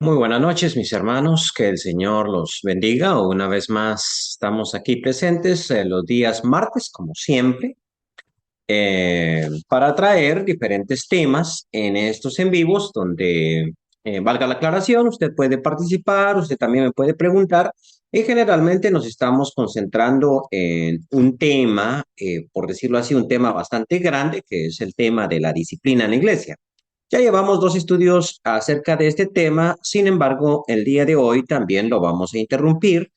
Muy buenas noches, mis hermanos. Que el Señor los bendiga. Una vez más, estamos aquí presentes los días martes, como siempre, para traer diferentes temas en estos en vivos, donde, valga la aclaración, usted puede participar, usted también me puede preguntar, y generalmente nos estamos concentrando en un tema, por decirlo así, un tema bastante grande, que es el tema de la disciplina en la iglesia. Ya llevamos dos estudios acerca de este tema, sin embargo, el día de hoy también lo vamos a interrumpir.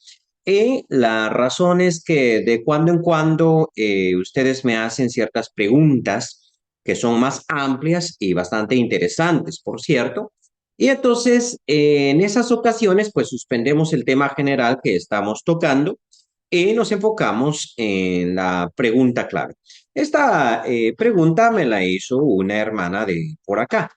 Y la razón es que de cuando en cuando ustedes me hacen ciertas preguntas que son más amplias y bastante interesantes, por cierto. Y entonces, en esas ocasiones, pues suspendemos el tema general que estamos tocando y nos enfocamos en la pregunta clave. Esta pregunta me la hizo una hermana de por acá.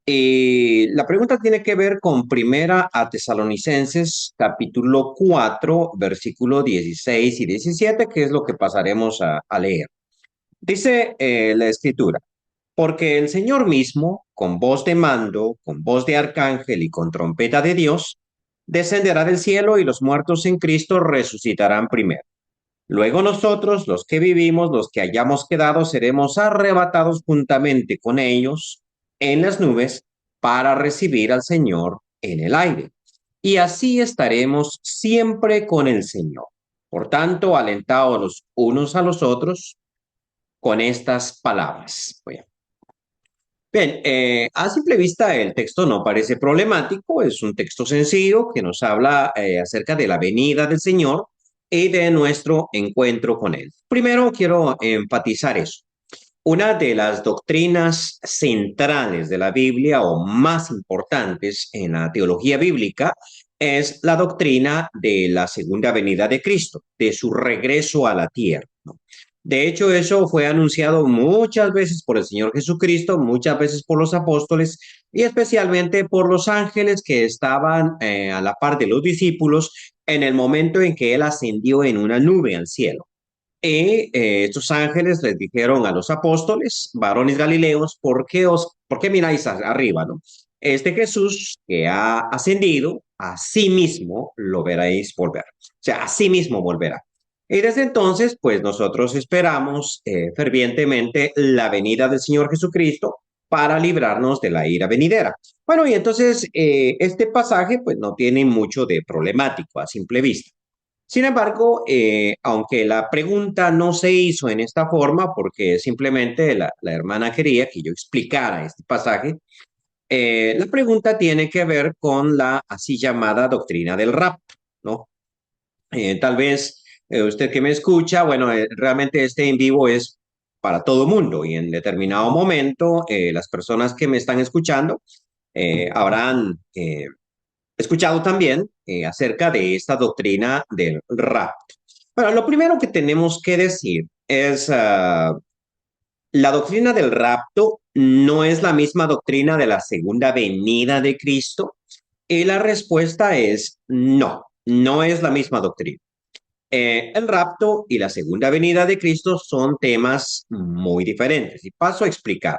La pregunta tiene que ver con Primera a Tesalonicenses, capítulo 4, versículo 16 y 17, que es lo que pasaremos a leer. Dice la escritura, porque el Señor mismo, con voz de mando, con voz de arcángel y con trompeta de Dios, descenderá del cielo y los muertos en Cristo resucitarán primero. Luego nosotros, los que vivimos, los que hayamos quedado, seremos arrebatados juntamente con ellos en las nubes para recibir al Señor en el aire. Y así estaremos siempre con el Señor. Por tanto, alentados los unos a los otros con estas palabras. Bien, a simple vista el texto no parece problemático, es un texto sencillo que nos habla acerca de la venida del Señor y de nuestro encuentro con Él. Primero quiero enfatizar eso. Una de las doctrinas centrales de la Biblia o más importantes en la teología bíblica es la doctrina de la segunda venida de Cristo, de su regreso a la tierra, ¿no? De hecho, eso fue anunciado muchas veces por el Señor Jesucristo, muchas veces por los apóstoles y especialmente por los ángeles que estaban a la par de los discípulos en el momento en que Él ascendió en una nube al cielo. Y estos ángeles les dijeron a los apóstoles, varones galileos, por qué miráis arriba, no? Este Jesús que ha ascendido, a sí mismo lo veréis volver. O sea, a sí mismo volverá. Y desde entonces, pues nosotros esperamos fervientemente la venida del Señor Jesucristo para librarnos de la ira venidera. Bueno, y entonces este pasaje pues no tiene mucho de problemático a simple vista. Sin embargo, aunque la pregunta no se hizo en esta forma, porque simplemente la hermana quería que yo explicara este pasaje, la pregunta tiene que ver con la así llamada doctrina del rapto, ¿no? Tal vez usted que me escucha, bueno, realmente este en vivo es para todo mundo y en determinado momento las personas que me están escuchando habrán escuchado también acerca de esta doctrina del rapto. Bueno, lo primero que tenemos que decir es la doctrina del rapto no es la misma doctrina de la segunda venida de Cristo. Y la respuesta es no, no es la misma doctrina. El rapto y la segunda venida de Cristo son temas muy diferentes y paso a explicar.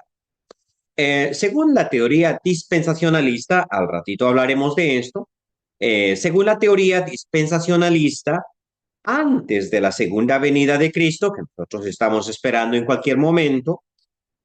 Según la teoría dispensacionalista, al ratito hablaremos de esto, según la teoría dispensacionalista, antes de la segunda venida de Cristo, que nosotros estamos esperando en cualquier momento,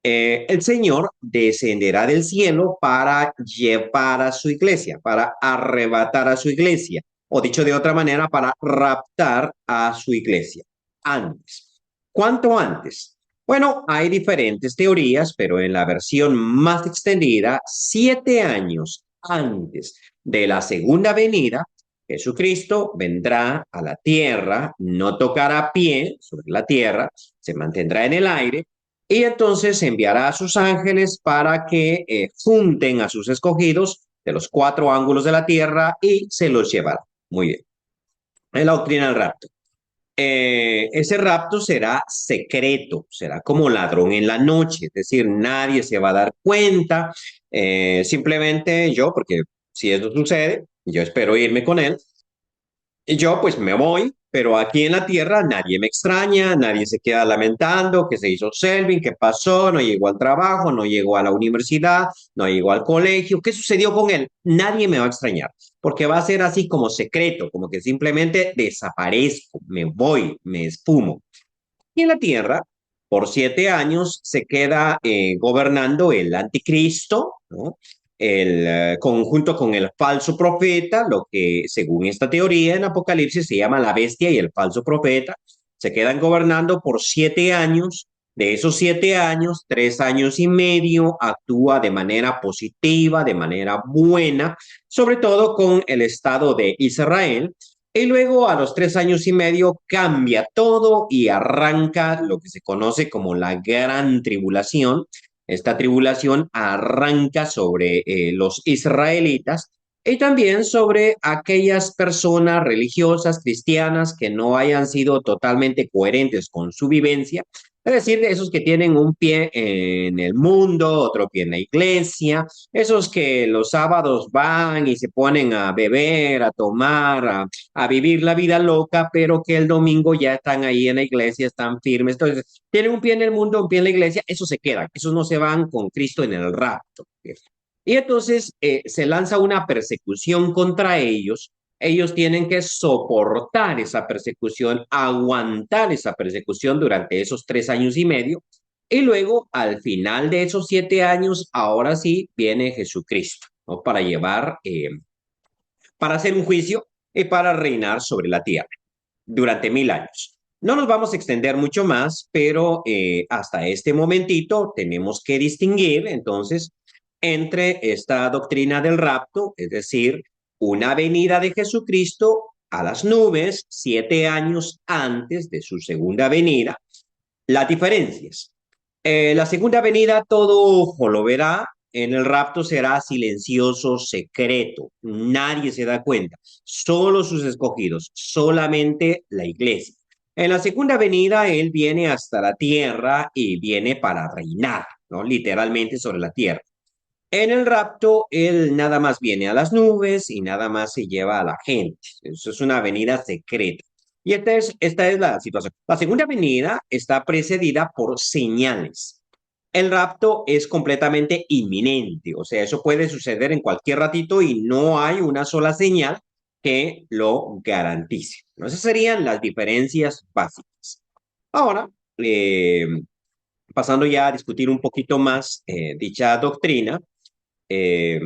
el Señor descenderá del cielo para llevar a su iglesia, para arrebatar a su iglesia, o dicho de otra manera, para raptar a su iglesia. Antes. ¿Cuánto antes? Bueno, hay diferentes teorías, pero en la versión más extendida, 7 años antes de la segunda venida, Jesucristo vendrá a la tierra, no tocará pie sobre la tierra, se mantendrá en el aire y entonces enviará a sus ángeles para que junten a sus escogidos de los cuatro ángulos de la tierra y se los llevará. Muy bien. Es la doctrina del rapto. Ese rapto será secreto, será como ladrón en la noche, es decir, nadie se va a dar cuenta, simplemente porque si eso sucede, yo espero irme con él, y yo pues me voy, pero aquí en la tierra nadie me extraña, nadie se queda lamentando que se hizo Selvin, qué pasó, no llegó al trabajo, no llegó a la universidad, no llegó al colegio, ¿qué sucedió con él? Nadie me va a extrañar, porque va a ser así como secreto, como que simplemente desaparezco, me voy, me esfumo. Y en la tierra, por 7 años, se queda gobernando el anticristo, ¿no? Conjunto con el falso profeta, lo que según esta teoría en Apocalipsis se llama la bestia y el falso profeta, se quedan gobernando por 7 años. De esos 7 años, 3 años y medio actúa de manera positiva, de manera buena, sobre todo con el Estado de Israel, y luego a los 3 años y medio cambia todo y arranca lo que se conoce como la gran tribulación. Esta tribulación arranca sobre los israelitas y también sobre aquellas personas religiosas cristianas que no hayan sido totalmente coherentes con su vivencia, es decir, esos que tienen un pie en el mundo, otro pie en la iglesia, esos que los sábados van y se ponen a beber, a tomar, a vivir la vida loca, pero que el domingo ya están ahí en la iglesia, están firmes. Entonces, tienen un pie en el mundo, un pie en la iglesia, esos se quedan, esos no se van con Cristo en el rapto. Y entonces se lanza una persecución contra ellos. Ellos tienen que soportar esa persecución, aguantar esa persecución durante esos 3 años y medio. Y luego, al final de esos 7 años, ahora sí viene Jesucristo, ¿no? Para hacer un juicio y para reinar sobre la tierra durante 1000 años. No nos vamos a extender mucho más, pero hasta este momentito tenemos que distinguir entonces entre esta doctrina del rapto, es decir, una venida de Jesucristo a las nubes 7 años antes de su segunda venida. Las diferencias. La segunda venida todo ojo lo verá, en el rapto será silencioso, secreto, nadie se da cuenta, solo sus escogidos, solamente la iglesia. En la segunda venida Él viene hasta la tierra y viene para reinar, ¿no? Literalmente sobre la tierra. En el rapto, Él nada más viene a las nubes y nada más se lleva a la gente. Eso es una venida secreta. Y esta es la situación. La segunda venida está precedida por señales. El rapto es completamente inminente, o sea, eso puede suceder en cualquier ratito y no hay una sola señal que lo garantice. ¿No? Esas serían las diferencias básicas. Ahora, eh, pasando ya a discutir un poquito más dicha doctrina,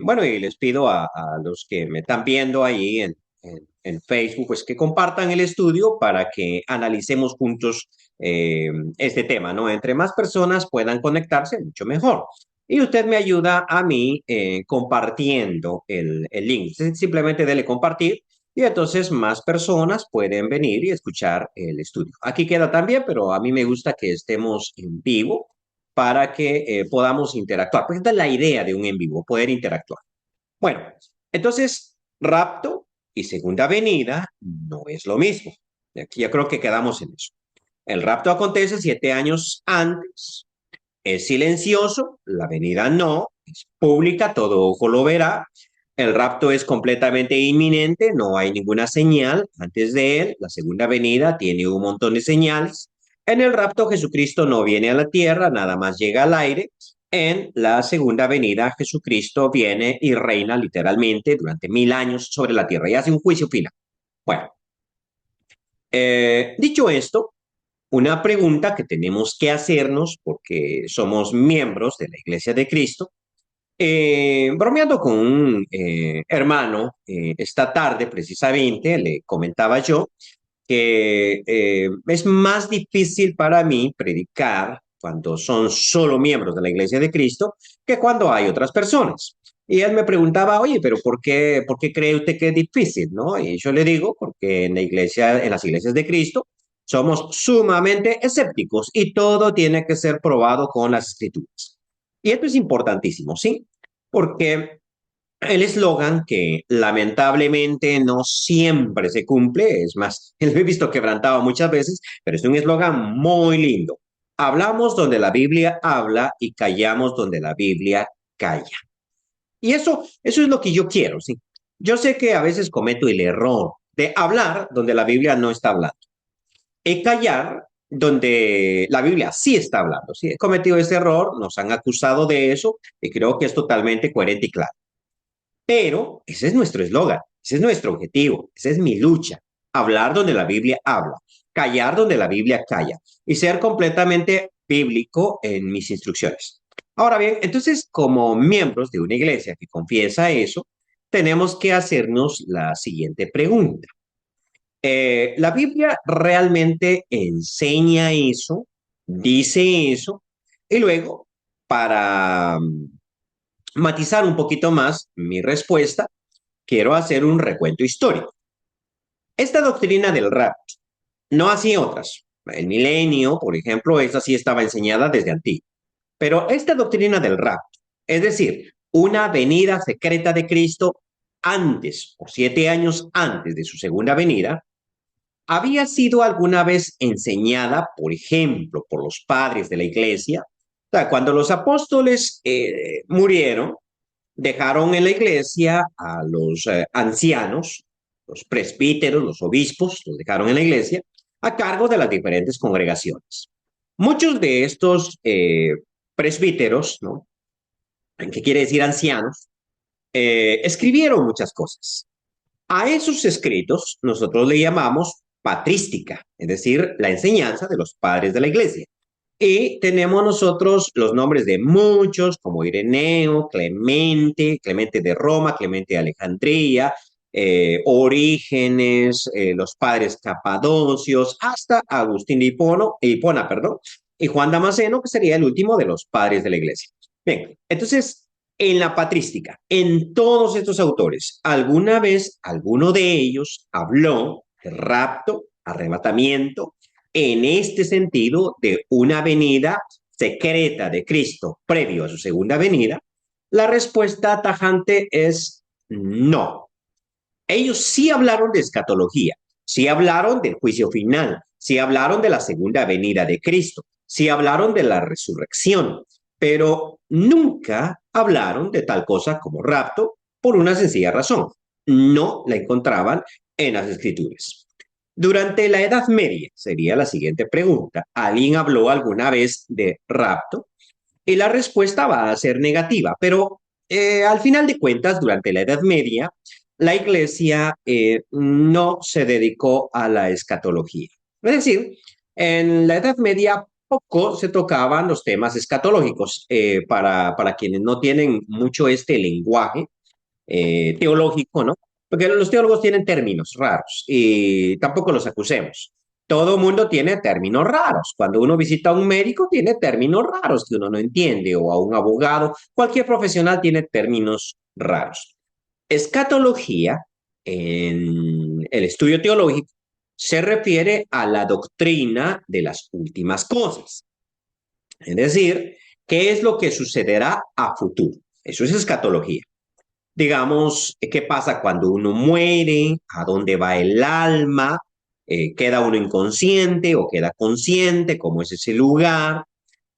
bueno, y les pido a los que me están viendo ahí en Facebook, pues que compartan el estudio para que analicemos juntos este tema, ¿no? Entre más personas puedan conectarse, mucho mejor. Y usted me ayuda a mí compartiendo el link. Simplemente dele compartir y entonces más personas pueden venir y escuchar el estudio. Aquí queda también, pero a mí me gusta que estemos en vivo para que podamos interactuar. Pues esta es la idea de un en vivo, poder interactuar. Bueno, entonces, rapto y segunda venida no es lo mismo. Aquí ya creo que quedamos en eso. El rapto acontece 7 años antes, es silencioso, la venida no, es pública, todo ojo lo verá. El rapto es completamente inminente, no hay ninguna señal antes de él. La segunda venida tiene un montón de señales. En el rapto Jesucristo no viene a la tierra, nada más llega al aire. En la segunda venida Jesucristo viene y reina literalmente durante 1000 años sobre la tierra y hace un juicio final. Bueno, dicho esto, una pregunta que tenemos que hacernos porque somos miembros de la Iglesia de Cristo. Bromeando con un hermano esta tarde precisamente, le comentaba yo que es más difícil para mí predicar cuando son solo miembros de la Iglesia de Cristo que cuando hay otras personas. Y él me preguntaba, oye, pero ¿por qué cree usted que es difícil, no? Y yo le digo, porque en la iglesia, en las iglesias de Cristo, somos sumamente escépticos y todo tiene que ser probado con las escrituras. Y esto es importantísimo, ¿sí? Porque el eslogan que lamentablemente no siempre se cumple, es más, lo he visto quebrantado muchas veces, pero es un eslogan muy lindo. Hablamos donde la Biblia habla y callamos donde la Biblia calla. Y eso es lo que yo quiero, ¿sí? Yo sé que a veces cometo el error de hablar donde la Biblia no está hablando y callar donde la Biblia sí está hablando. Si he cometido ese error, nos han acusado de eso y creo que es totalmente coherente y claro. Pero ese es nuestro eslogan, ese es nuestro objetivo, esa es mi lucha. Hablar donde la Biblia habla, callar donde la Biblia calla y ser completamente bíblico en mis instrucciones. Ahora bien, entonces como miembros de una iglesia que confiesa eso, tenemos que hacernos la siguiente pregunta. ¿La Biblia realmente enseña eso? ¿Dice eso? Y luego, para matizar un poquito más mi respuesta, quiero hacer un recuento histórico. Esta doctrina del rapto, no así otras. El milenio, por ejemplo, esa sí estaba enseñada desde antiguo. Pero esta doctrina del rapto, es decir, una venida secreta de Cristo antes o 7 años antes de su segunda venida, había sido alguna vez enseñada, por ejemplo, por los padres de la iglesia. O sea, cuando los apóstoles murieron, dejaron en la iglesia a los ancianos, los presbíteros, los obispos, los dejaron en la iglesia a cargo de las diferentes congregaciones. Muchos de estos presbíteros, ¿no? ¿Qué quiere decir ancianos? Escribieron muchas cosas. A esos escritos nosotros le llamamos patrística, es decir, la enseñanza de los padres de la iglesia. Y tenemos nosotros los nombres de muchos, como Ireneo, Clemente, Clemente de Roma, Clemente de Alejandría, Orígenes, los padres capadocios, hasta Agustín de Hipona, perdón, y Juan Damasceno, que sería el último de los padres de la iglesia. Bien, entonces, en la patrística, en todos estos autores, alguna vez alguno de ellos habló de rapto, arrebatamiento, en este sentido de una venida secreta de Cristo previo a su segunda venida. La respuesta tajante es no. Ellos sí hablaron de escatología, sí hablaron del juicio final, sí hablaron de la segunda venida de Cristo, sí hablaron de la resurrección, pero nunca hablaron de tal cosa como rapto por una sencilla razón. No la encontraban en las escrituras. Durante la Edad Media, sería la siguiente pregunta, ¿alguien habló alguna vez de rapto? Y la respuesta va a ser negativa, pero al final de cuentas, durante la Edad Media, la iglesia no se dedicó a la escatología. Es decir, en la Edad Media poco se tocaban los temas escatológicos. Para quienes no tienen mucho este lenguaje teológico, ¿no? Porque los teólogos tienen términos raros y tampoco los acusemos. Todo mundo tiene términos raros. Cuando uno visita a un médico, tiene términos raros que uno no entiende, o a un abogado, cualquier profesional tiene términos raros. Escatología, en el estudio teológico, se refiere a la doctrina de las últimas cosas. Es decir, ¿qué es lo que sucederá a futuro? Eso es escatología. Digamos, qué pasa cuando uno muere, a dónde va el alma, queda uno inconsciente o queda consciente, cómo es ese lugar,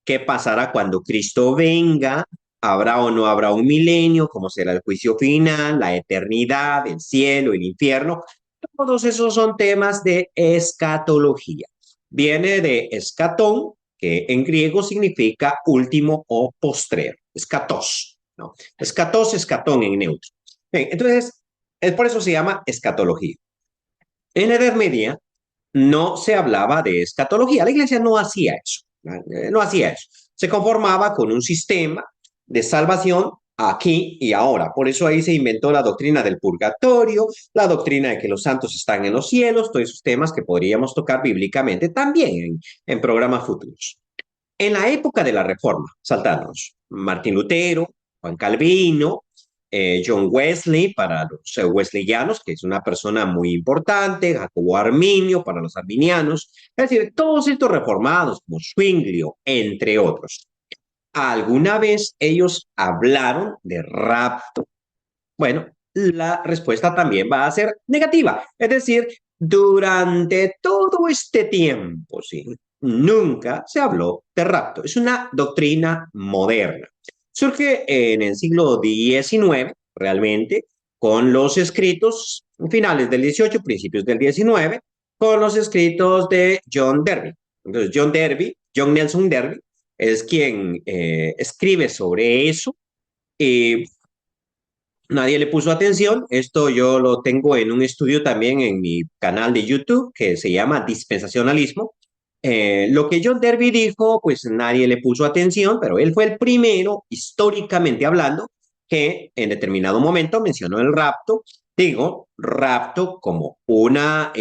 qué pasará cuando Cristo venga, habrá o no habrá un milenio, cómo será el juicio final, la eternidad, el cielo, el infierno. Todos esos son temas de escatología. Viene de escatón, que en griego significa último o postrero, escatos, ¿no? Escatos, escatón en neutro. Bien, entonces, por eso se llama escatología. En la Edad Media no se hablaba de escatología, la iglesia no hacía eso, no hacía eso. Se conformaba con un sistema de salvación aquí y ahora. Por eso ahí se inventó la doctrina del purgatorio, la doctrina de que los santos están en los cielos, todos esos temas que podríamos tocar bíblicamente también en programas futuros. En la época de la Reforma, saltándonos, Martín Lutero, Juan Calvino, John Wesley para los wesleyanos, que es una persona muy importante, Jacobo Arminio para los arminianos, es decir, todos estos reformados como Zwinglio, entre otros. ¿Alguna vez ellos hablaron de rapto? Bueno, la respuesta también va a ser negativa. Es decir, durante todo este tiempo, sí, nunca se habló de rapto. Es una doctrina moderna. Surge en el siglo XIX, realmente, con los escritos finales del 18, principios del 19, con los escritos de John Derby. Entonces, John Nelson Derby, es quien escribe sobre eso. Y nadie le puso atención. Esto yo lo tengo en un estudio también en mi canal de YouTube que se llama Dispensacionalismo. Lo que John Derby dijo, pues nadie le puso atención, pero él fue el primero, históricamente hablando, que en determinado momento mencionó el rapto. Digo, rapto como una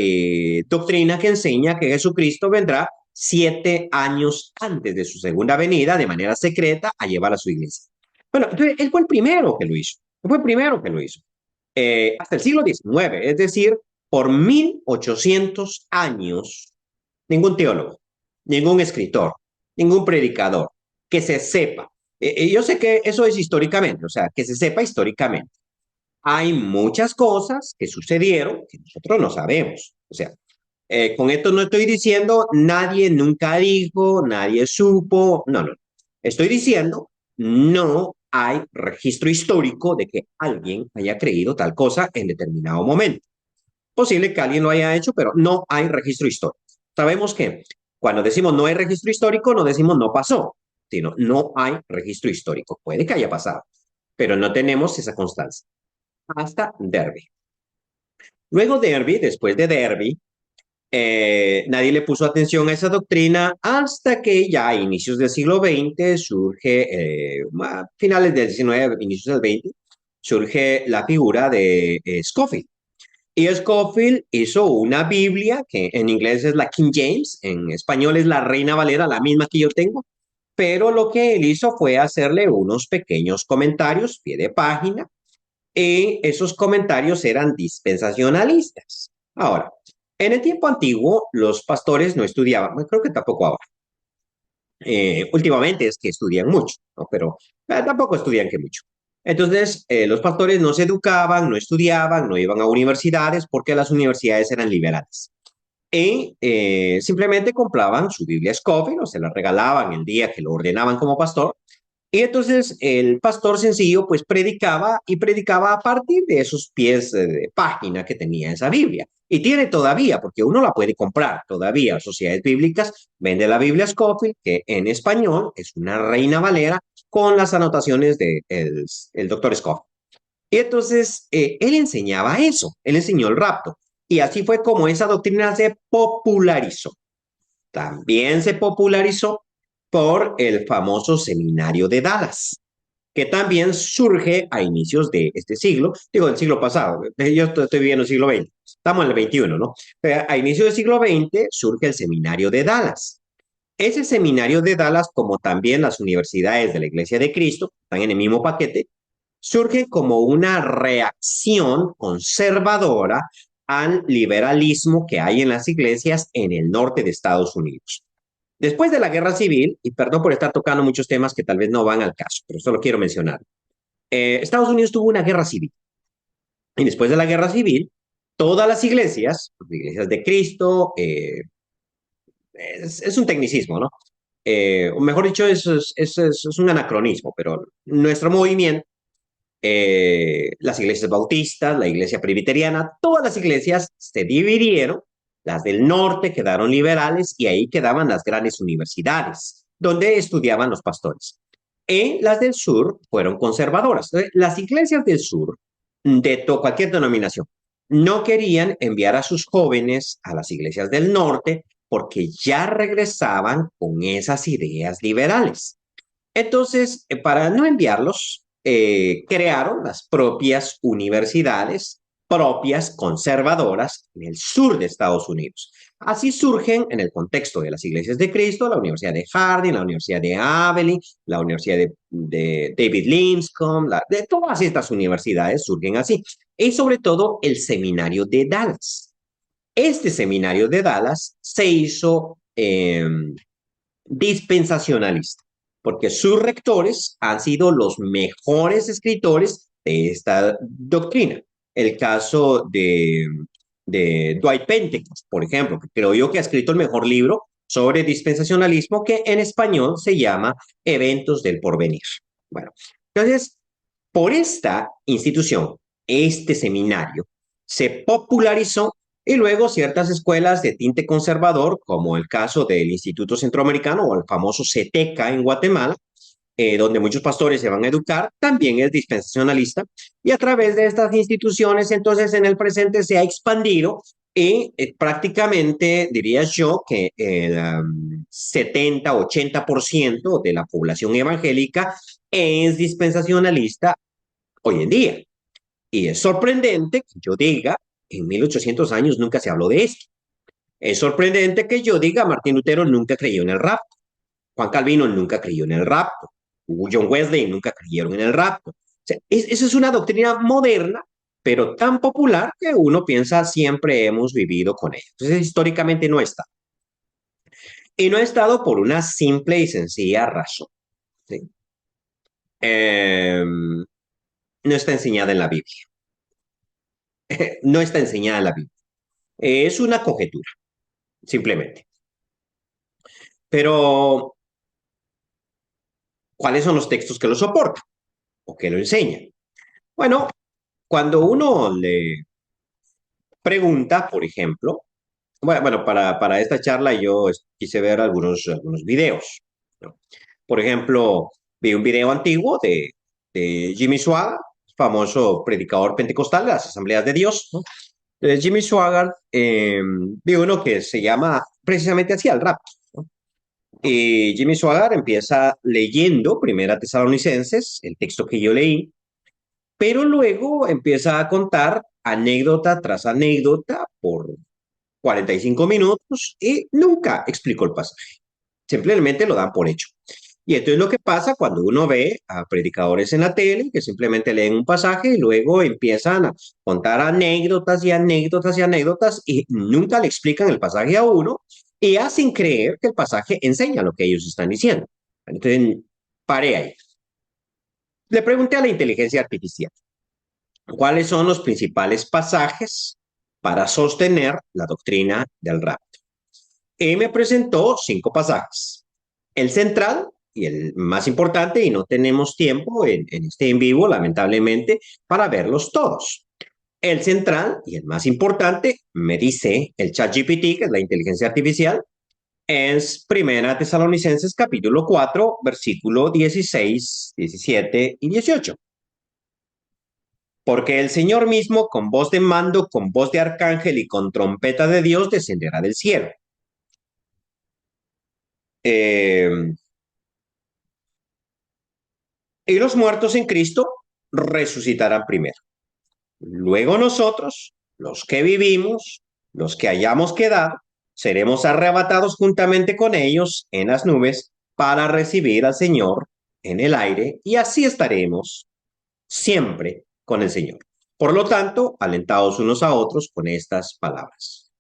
doctrina que enseña que Jesucristo vendrá 7 años antes de su segunda venida de manera secreta a llevar a su iglesia. Bueno, entonces él fue el primero que lo hizo. Fue el primero que lo hizo. Hasta el siglo XIX, es decir, por 1800 años, ningún teólogo, ningún escritor, ningún predicador que se sepa. Yo sé que eso es históricamente, o sea, que se sepa históricamente. Hay muchas cosas que sucedieron que nosotros no sabemos. O sea, con esto no estoy diciendo nadie nunca dijo, nadie supo, no, no. Estoy diciendo no hay registro histórico de que alguien haya creído tal cosa en determinado momento. Posible que alguien lo haya hecho, pero no hay registro histórico. Sabemos que cuando decimos no hay registro histórico, no decimos no pasó, sino no hay registro histórico. Puede que haya pasado, pero no tenemos esa constancia. Hasta Derby. Luego Derby, después de Derby, nadie le puso atención a esa doctrina hasta que ya a inicios del siglo XX surge, a finales del XIX, inicios del XX, surge la figura de Scofield. Y Scofield hizo una Biblia que en inglés es la King James, en español es la Reina Valera, la misma que yo tengo, pero lo que él hizo fue hacerle unos pequeños comentarios, pie de página, y esos comentarios eran dispensacionalistas. Ahora, en el tiempo antiguo, los pastores no estudiaban, bueno, creo que tampoco ahora. Últimamente es que estudian mucho, ¿no? Pero tampoco estudian que mucho. Entonces, los pastores no se educaban, no estudiaban, no iban a universidades porque las universidades eran liberales. Y simplemente compraban su Biblia Scofield o se la regalaban el día que lo ordenaban como pastor y entonces el pastor sencillo pues predicaba y predicaba a partir de esos pies de página que tenía esa Biblia. Y tiene todavía, porque uno la puede comprar todavía. Sociedades Bíblicas vende la Biblia Scofield, que en español es una Reina Valera con las anotaciones del de el doctor Scofield. Y entonces él enseñaba eso, él enseñó el rapto. Y así fue como esa doctrina se popularizó. También se popularizó por el famoso Seminario de Dallas, que también surge a inicios de este siglo, digo, del siglo pasado, yo estoy viviendo el siglo XX, estamos en el XXI, ¿no? Pero a inicios del siglo XX surge el Seminario de Dallas. Ese Seminario de Dallas, como también las universidades de la Iglesia de Cristo, están en el mismo paquete, surge como una reacción conservadora al liberalismo que hay en las iglesias en el norte de Estados Unidos. Después de la guerra civil, y perdón por estar tocando muchos temas que tal vez no van al caso, pero solo quiero mencionar, Estados Unidos tuvo una guerra civil. Y después de la guerra civil, todas las iglesias de Cristo, es un tecnicismo, ¿no? O mejor dicho, es un anacronismo, pero nuestro movimiento, las iglesias bautistas, la iglesia presbiteriana, todas las iglesias se dividieron, las del norte quedaron liberales y ahí quedaban las grandes universidades, donde estudiaban los pastores. Y las del sur fueron conservadoras. Entonces, las iglesias del sur, cualquier denominación, no querían enviar a sus jóvenes a las iglesias del norte porque ya regresaban con esas ideas liberales. Entonces, para no enviarlos, crearon las propias universidades, propias conservadoras en el sur de Estados Unidos. Así surgen en el contexto de las iglesias de Cristo, la Universidad de Harding, la Universidad de Abilene, la Universidad de David Lipscomb, de todas estas universidades surgen así. Y sobre todo el Seminario de Dallas. Este Seminario de Dallas se hizo dispensacionalista, porque sus rectores han sido los mejores escritores de esta doctrina. El caso de Dwight Pentecost, por ejemplo, que creo yo que ha escrito el mejor libro sobre dispensacionalismo, que en español se llama Eventos del Porvenir. Bueno, entonces, por esta institución este seminario se popularizó y luego ciertas escuelas de tinte conservador, como el caso del Instituto Centroamericano o el famoso CETECA en Guatemala, donde muchos pastores se van a educar, también es dispensacionalista. Y a través de estas instituciones, entonces, en el presente se ha expandido y prácticamente diría yo que el 70-80% de la población evangélica es dispensacionalista hoy en día. Y es sorprendente que yo diga, en 1800 años nunca se habló de esto. Es sorprendente que yo diga, Martín Lutero nunca creyó en el rapto. Juan Calvino nunca creyó en el rapto. John Wesley nunca creyeron en el rapto. O sea, eso es una doctrina moderna, pero tan popular que uno piensa siempre hemos vivido con ella. Entonces, históricamente no está. Y no ha estado por una simple y sencilla razón. ¿Sí? No está enseñada en la Biblia. No está enseñada en la Biblia. Es una conjetura, simplemente. Pero, ¿cuáles son los textos que lo soportan o que lo enseñan? Bueno, cuando uno le pregunta, por ejemplo, bueno, para esta charla yo quise ver algunos videos, ¿no? Por ejemplo, vi un video antiguo de Jimmy Swaggart, famoso predicador pentecostal de las Asambleas de Dios, ¿no? De Jimmy Swaggart, vi uno que se llama precisamente así, el rap, ¿no? Y Jimmy Swaggart empieza leyendo Primera Tesalonicenses, el texto que yo leí, pero luego empieza a contar anécdota tras anécdota por 45 minutos y nunca explicó el pasaje. Simplemente lo dan por hecho. Y entonces lo que pasa cuando uno ve a predicadores en la tele que simplemente leen un pasaje y luego empiezan a contar anécdotas y anécdotas y anécdotas y nunca le explican el pasaje a uno y hacen creer que el pasaje enseña lo que ellos están diciendo. Entonces, paré ahí. Le pregunté a la inteligencia artificial, ¿cuáles son los principales pasajes para sostener la doctrina del rapto? Y me presentó 5 pasajes. El central y el más importante, y no tenemos tiempo en este en vivo, lamentablemente, para verlos todos. El central y el más importante, me dice el ChatGPT, que es la inteligencia artificial, es Primera Tesalonicenses capítulo 4, versículo 16, 17 y 18. Porque el Señor mismo, con voz de mando, con voz de arcángel y con trompeta de Dios, descenderá del cielo. Y los muertos en Cristo resucitarán primero. Luego nosotros, los que vivimos, los que hayamos quedado, seremos arrebatados juntamente con ellos en las nubes para recibir al Señor en el aire y así estaremos siempre con el Señor. Por lo tanto, alentados unos a otros con estas palabras.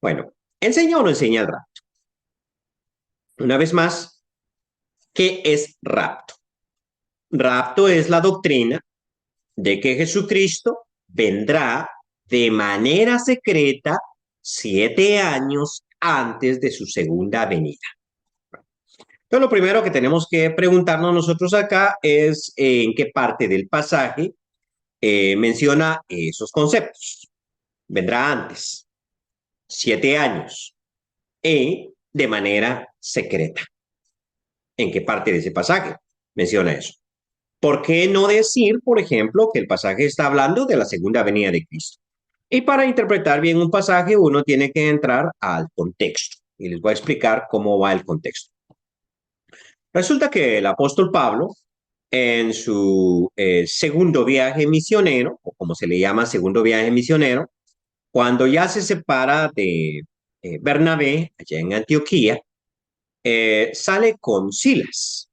Bueno, ¿enseña o no enseña el rapto? Una vez más, ¿qué es rapto? Rapto es la doctrina de que Jesucristo vendrá de manera secreta 7 años antes de su segunda venida. Entonces, lo primero que tenemos que preguntarnos nosotros acá es en qué parte del pasaje menciona esos conceptos. Vendrá antes, 7 años, y de manera secreta. ¿En qué parte de ese pasaje menciona eso? ¿Por qué no decir, por ejemplo, que el pasaje está hablando de la segunda venida de Cristo? Y para interpretar bien un pasaje, uno tiene que entrar al contexto. Y les voy a explicar cómo va el contexto. Resulta que el apóstol Pablo, en su segundo viaje misionero, o como se le llama segundo viaje misionero, cuando ya se separa de Bernabé, allá en Antioquía, sale con Silas.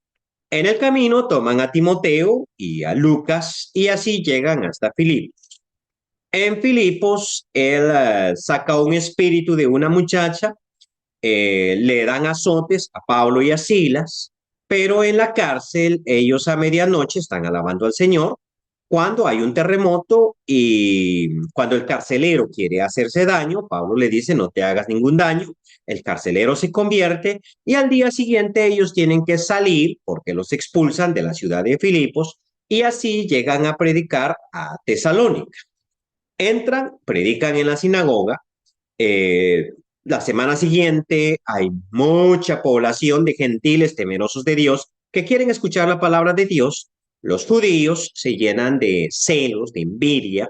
En el camino toman a Timoteo y a Lucas y así llegan hasta Filipos. En Filipos, él saca un espíritu de una muchacha, le dan azotes a Pablo y a Silas, pero en la cárcel ellos a medianoche están alabando al Señor cuando hay un terremoto y cuando el carcelero quiere hacerse daño, Pablo le dice no te hagas ningún daño, el carcelero se convierte y al día siguiente ellos tienen que salir porque los expulsan de la ciudad de Filipos y así llegan a predicar a Tesalónica. Entran, predican en la sinagoga. eh, la semana siguiente hay mucha población de gentiles temerosos de Dios que quieren escuchar la palabra de Dios. Los judíos se llenan de celos, de envidia,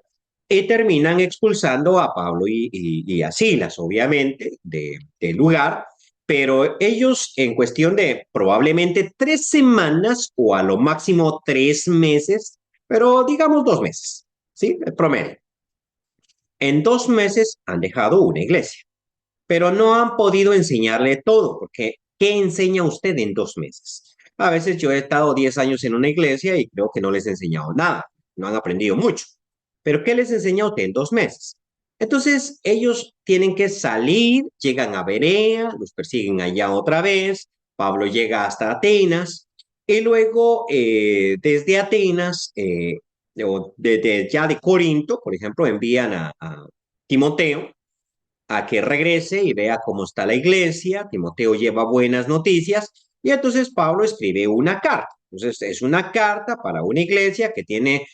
y terminan expulsando a Pablo y a Silas, obviamente, del lugar, pero ellos en cuestión de probablemente 3 semanas o a lo máximo 3 meses, pero digamos 2 meses, ¿sí? El promedio. En 2 meses han dejado una iglesia, pero no han podido enseñarle todo, porque ¿qué enseña usted en 2 meses? A veces yo he estado 10 años en una iglesia y creo que no les he enseñado nada, no han aprendido mucho. Pero ¿qué les enseña usted en 2 meses? Entonces ellos tienen que salir, llegan a Berea, los persiguen allá otra vez, Pablo llega hasta Atenas y luego desde Atenas o desde ya de Corinto, por ejemplo, envían a Timoteo a que regrese y vea cómo está la iglesia. Timoteo lleva buenas noticias y entonces Pablo escribe una carta. Entonces es una carta para una iglesia que tiene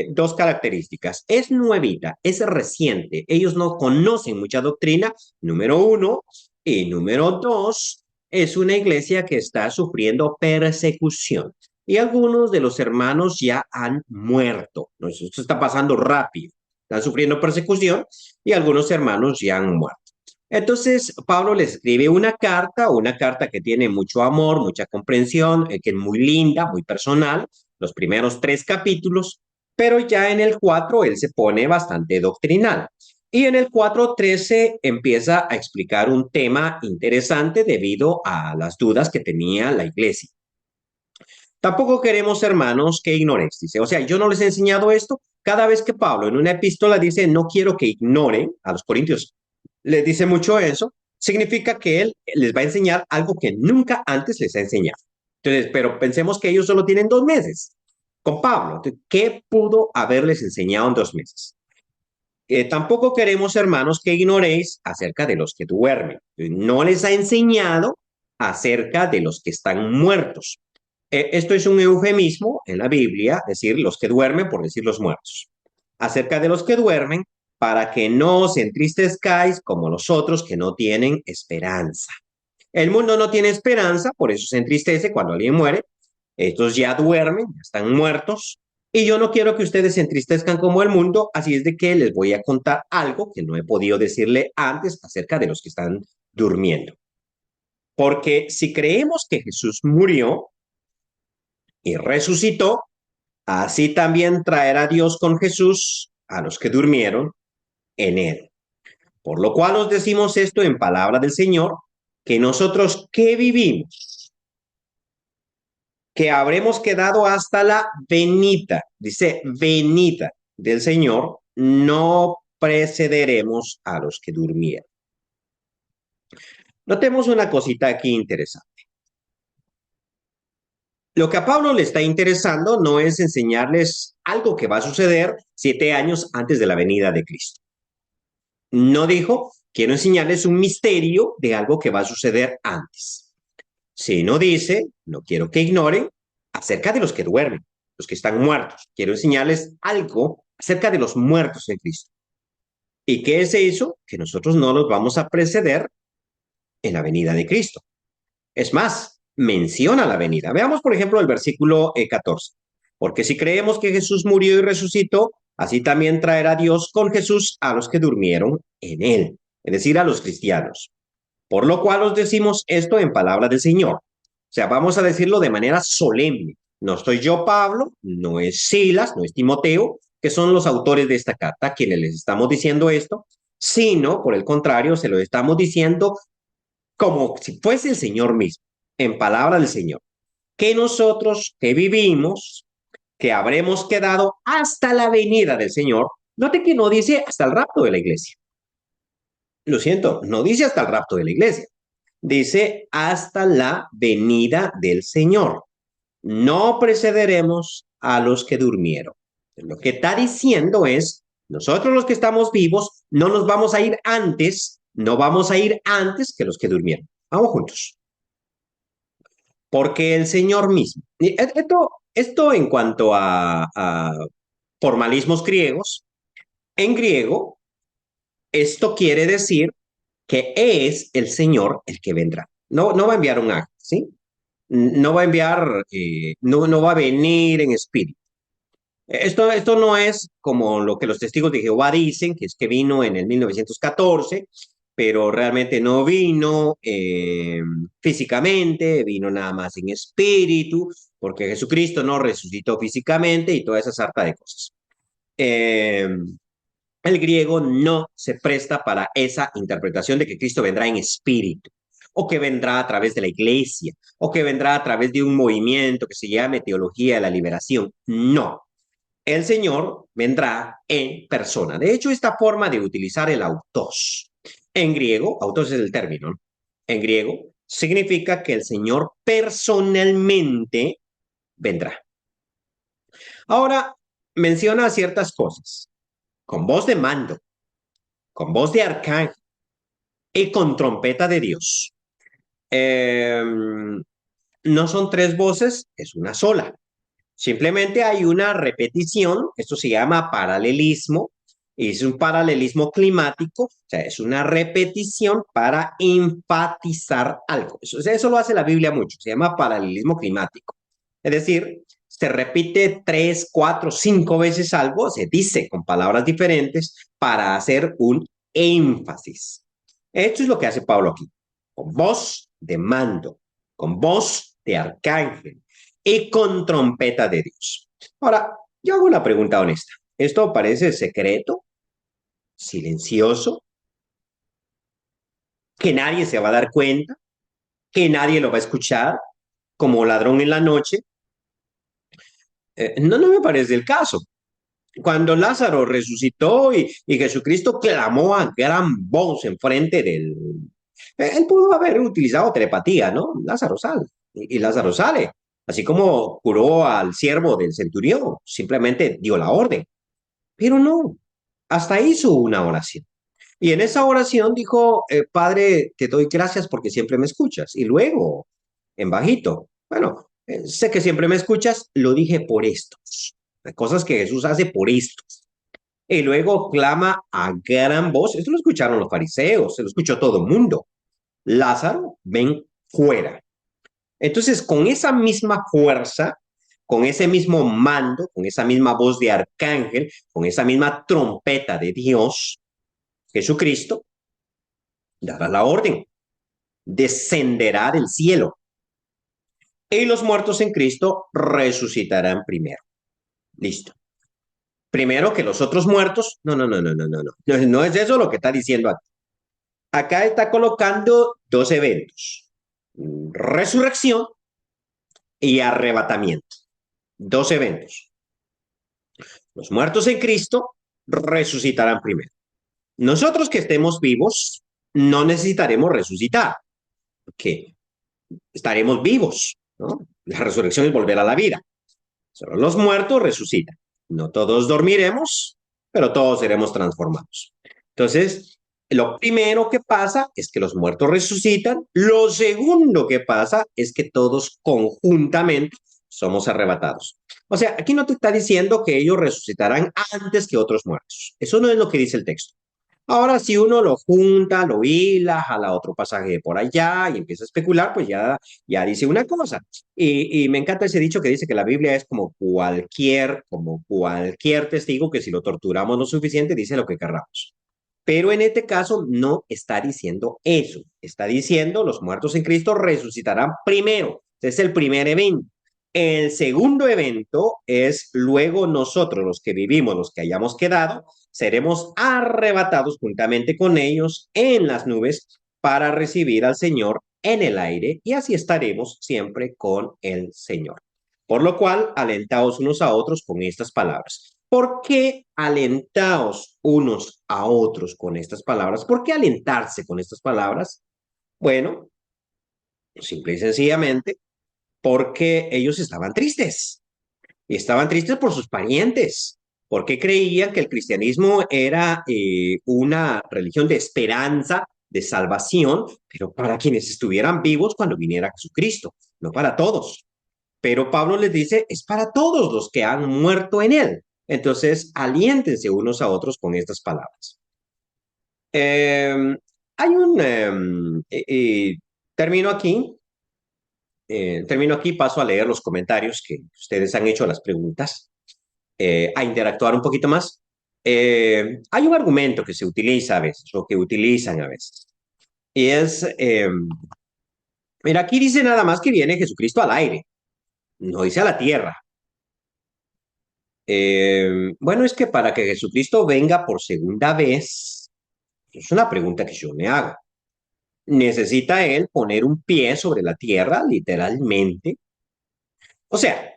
dos características. Es nuevita, es reciente. Ellos no conocen mucha doctrina, número uno. Y número dos, es una iglesia que está sufriendo persecución. Y algunos de los hermanos ya han muerto. Esto está pasando rápido. Están sufriendo persecución y algunos hermanos ya han muerto. Entonces, Pablo les escribe una carta que tiene mucho amor, mucha comprensión, que es muy linda, muy personal, los primeros 3 capítulos, pero ya en el 4 él se pone bastante doctrinal. Y en el 4:13 empieza a explicar un tema interesante debido a las dudas que tenía la iglesia. Tampoco queremos, hermanos, que ignoréis. Dice, o sea, yo no les he enseñado esto. Cada vez que Pablo en una epístola dice, no quiero que ignoren a los corintios, les dice mucho eso, significa que él les va a enseñar algo que nunca antes les ha enseñado. Entonces, pero pensemos que ellos solo tienen 2 meses con Pablo. Entonces, ¿qué pudo haberles enseñado en 2 meses? Tampoco queremos, hermanos, que ignoréis acerca de los que duermen. No les ha enseñado acerca de los que están muertos. Esto es un eufemismo en la Biblia, decir los que duermen por decir los muertos. Acerca de los que duermen, para que no os entristezcáis como los otros que no tienen esperanza. El mundo no tiene esperanza, por eso se entristece cuando alguien muere. Estos ya duermen, ya están muertos. Y yo no quiero que ustedes se entristezcan como el mundo, así es de que les voy a contar algo que no he podido decirle antes acerca de los que están durmiendo. Porque si creemos que Jesús murió y resucitó, así también traerá Dios con Jesús a los que durmieron en él. Por lo cual os decimos esto en palabra del Señor, que nosotros que vivimos, que habremos quedado hasta la venida, dice venida del Señor, no precederemos a los que durmieron. Notemos una cosita aquí interesante. Lo que a Pablo le está interesando no es enseñarles algo que va a suceder 7 años antes de la venida de Cristo. No dijo, quiero enseñarles un misterio de algo que va a suceder antes. Sino dice, no quiero que ignoren acerca de los que duermen, los que están muertos. Quiero enseñarles algo acerca de los muertos en Cristo. ¿Y qué es eso? Que nosotros no los vamos a preceder en la venida de Cristo. Es más, menciona la venida. Veamos, por ejemplo, el versículo 14. Porque si creemos que Jesús murió y resucitó, así también traerá Dios con Jesús a los que durmieron en él, es decir, a los cristianos. Por lo cual os decimos esto en palabra del Señor. O sea, vamos a decirlo de manera solemne. No estoy yo, Pablo, no es Silas, no es Timoteo, que son los autores de esta carta, quienes les estamos diciendo esto, sino, por el contrario, se lo estamos diciendo como si fuese el Señor mismo, en palabra del Señor, que nosotros que vivimos, que habremos quedado hasta la venida del Señor, note que no dice hasta el rapto de la iglesia. Lo siento, no dice hasta el rapto de la iglesia, dice hasta la venida del Señor. No precederemos a los que durmieron. Lo que está diciendo es, nosotros los que estamos vivos no nos vamos a ir antes, no vamos a ir antes que los que durmieron. Vamos juntos. porque el Señor mismo. Esto en cuanto a formalismos griegos, en griego, esto quiere decir que es el Señor el que vendrá. No, no va a enviar un ángel, ¿sí? No va a enviar, no va a venir en espíritu. Esto no es como lo que los testigos de Jehová dicen, que es que vino en el 1914, pero realmente no vino físicamente, vino nada más en espíritu, porque Jesucristo no resucitó físicamente y toda esa sarta de cosas. Eh, el griego no se presta para esa interpretación de que Cristo vendrá en espíritu, o que vendrá a través de la iglesia, o que vendrá a través de un movimiento que se llame teología de la liberación. No, el Señor vendrá en persona. De hecho, esta forma de utilizar el autos, en griego, autos es el término, ¿no? En griego, significa que el Señor personalmente vendrá. Ahora, menciona ciertas cosas, con voz de mando, con voz de arcángel y con trompeta de Dios. Eh, no son tres voces, es una sola. Simplemente hay una repetición, esto se llama paralelismo, y es un paralelismo climático, o sea, es una repetición para enfatizar algo. Eso lo hace la Biblia mucho, se llama paralelismo climático. Es decir, se repite tres, cuatro, cinco veces algo, se dice con palabras diferentes para hacer un énfasis. Esto es lo que hace Pablo aquí, con voz de mando, con voz de arcángel y con trompeta de Dios. Ahora, yo hago una pregunta honesta. ¿Esto parece secreto, silencioso, que nadie se va a dar cuenta, que nadie lo va a escuchar, como ladrón en la noche? No, no me parece el caso. Cuando Lázaro resucitó y Jesucristo clamó a gran voz en frente del... Él pudo haber utilizado telepatía, ¿no? Lázaro sale. Y Lázaro sale. Así como curó al siervo del centurión, simplemente dio la orden. Pero no, hasta hizo una oración. Y en esa oración dijo, Padre, te doy gracias porque siempre me escuchas. Y luego, en bajito, bueno, sé que siempre me escuchas, lo dije por estos. Cosas que Jesús hace por estos. Y luego clama a gran voz. Esto lo escucharon los fariseos, se lo escuchó todo el mundo. Lázaro, ven fuera. Entonces, con esa misma fuerza, con ese mismo mando, con esa misma voz de arcángel, con esa misma trompeta de Dios, Jesucristo dará la orden, descenderá del cielo y los muertos en Cristo resucitarán primero. Listo. Primero que los otros muertos. No, no, no, no, no, no, no. No es eso lo que está diciendo aquí. Acá está colocando dos eventos. Resurrección y arrebatamiento. Dos eventos. Los muertos en Cristo resucitarán primero. Nosotros que estemos vivos no necesitaremos resucitar, porque estaremos vivos, ¿no? La resurrección es volver a la vida. Solo los muertos resucitan. No todos dormiremos, pero todos seremos transformados. Entonces, lo primero que pasa es que los muertos resucitan. Lo segundo que pasa es que todos conjuntamente somos arrebatados. O sea, aquí no te está diciendo que ellos resucitarán antes que otros muertos. Eso no es lo que dice el texto. Ahora, si uno lo junta, lo hila, jala otro pasaje por allá y empieza a especular, pues ya dice una cosa. Y me encanta ese dicho que dice que la Biblia es como cualquier testigo que si lo torturamos lo suficiente dice lo que querramos. Pero en este caso no está diciendo eso. Está diciendo los muertos en Cristo resucitarán primero. Ese es el primer evento. El segundo evento es luego nosotros, los que vivimos, los que hayamos quedado, seremos arrebatados juntamente con ellos en las nubes para recibir al Señor en el aire y así estaremos siempre con el Señor. Por lo cual, alentaos unos a otros con estas palabras. ¿Por qué alentaos unos a otros con estas palabras? ¿Por qué alentarse con estas palabras? Bueno, simple y sencillamente, porque ellos estaban tristes. Y estaban tristes por sus parientes, porque creían que el cristianismo era una religión de esperanza, de salvación, pero para quienes estuvieran vivos cuando viniera Jesucristo. no para todos. Pero Pablo les dice, es para todos los que han muerto en él. Entonces, aliéntense unos a otros con estas palabras. Eh, hay un... termino aquí. Termino aquí, paso a leer los comentarios que ustedes han hecho, las preguntas, a interactuar un poquito más. Hay un argumento que se utiliza a veces, o que utilizan a veces, y es, mira, aquí dice nada más que viene Jesucristo al aire, no dice a la tierra. Bueno, es que para que Jesucristo venga por segunda vez, es una pregunta que yo me hago. ¿Necesita él poner un pie sobre la tierra, literalmente? O sea,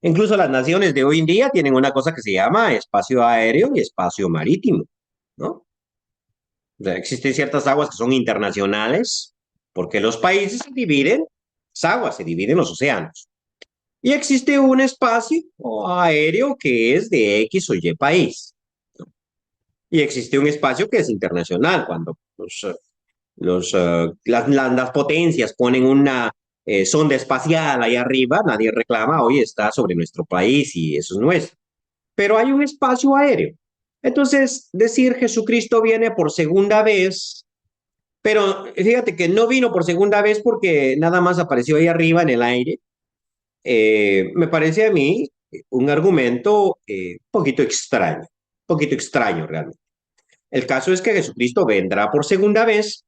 incluso las naciones de hoy en día tienen una cosa que se llama espacio aéreo y espacio marítimo, ¿no? O sea, existen ciertas aguas que son internacionales porque los países se dividen, las aguas se dividen los océanos. Y existe un espacio aéreo que es de X o Y país. Y existe un espacio que es internacional, cuando las potencias ponen una sonda espacial ahí arriba, nadie reclama, hoy está sobre nuestro país y eso es nuestro. Pero hay un espacio aéreo. Entonces, decir Jesucristo viene por segunda vez, pero fíjate que no vino por segunda vez porque nada más apareció ahí arriba en el aire, me parece a mí un argumento un poquito extraño realmente. El caso es que Jesucristo vendrá por segunda vez.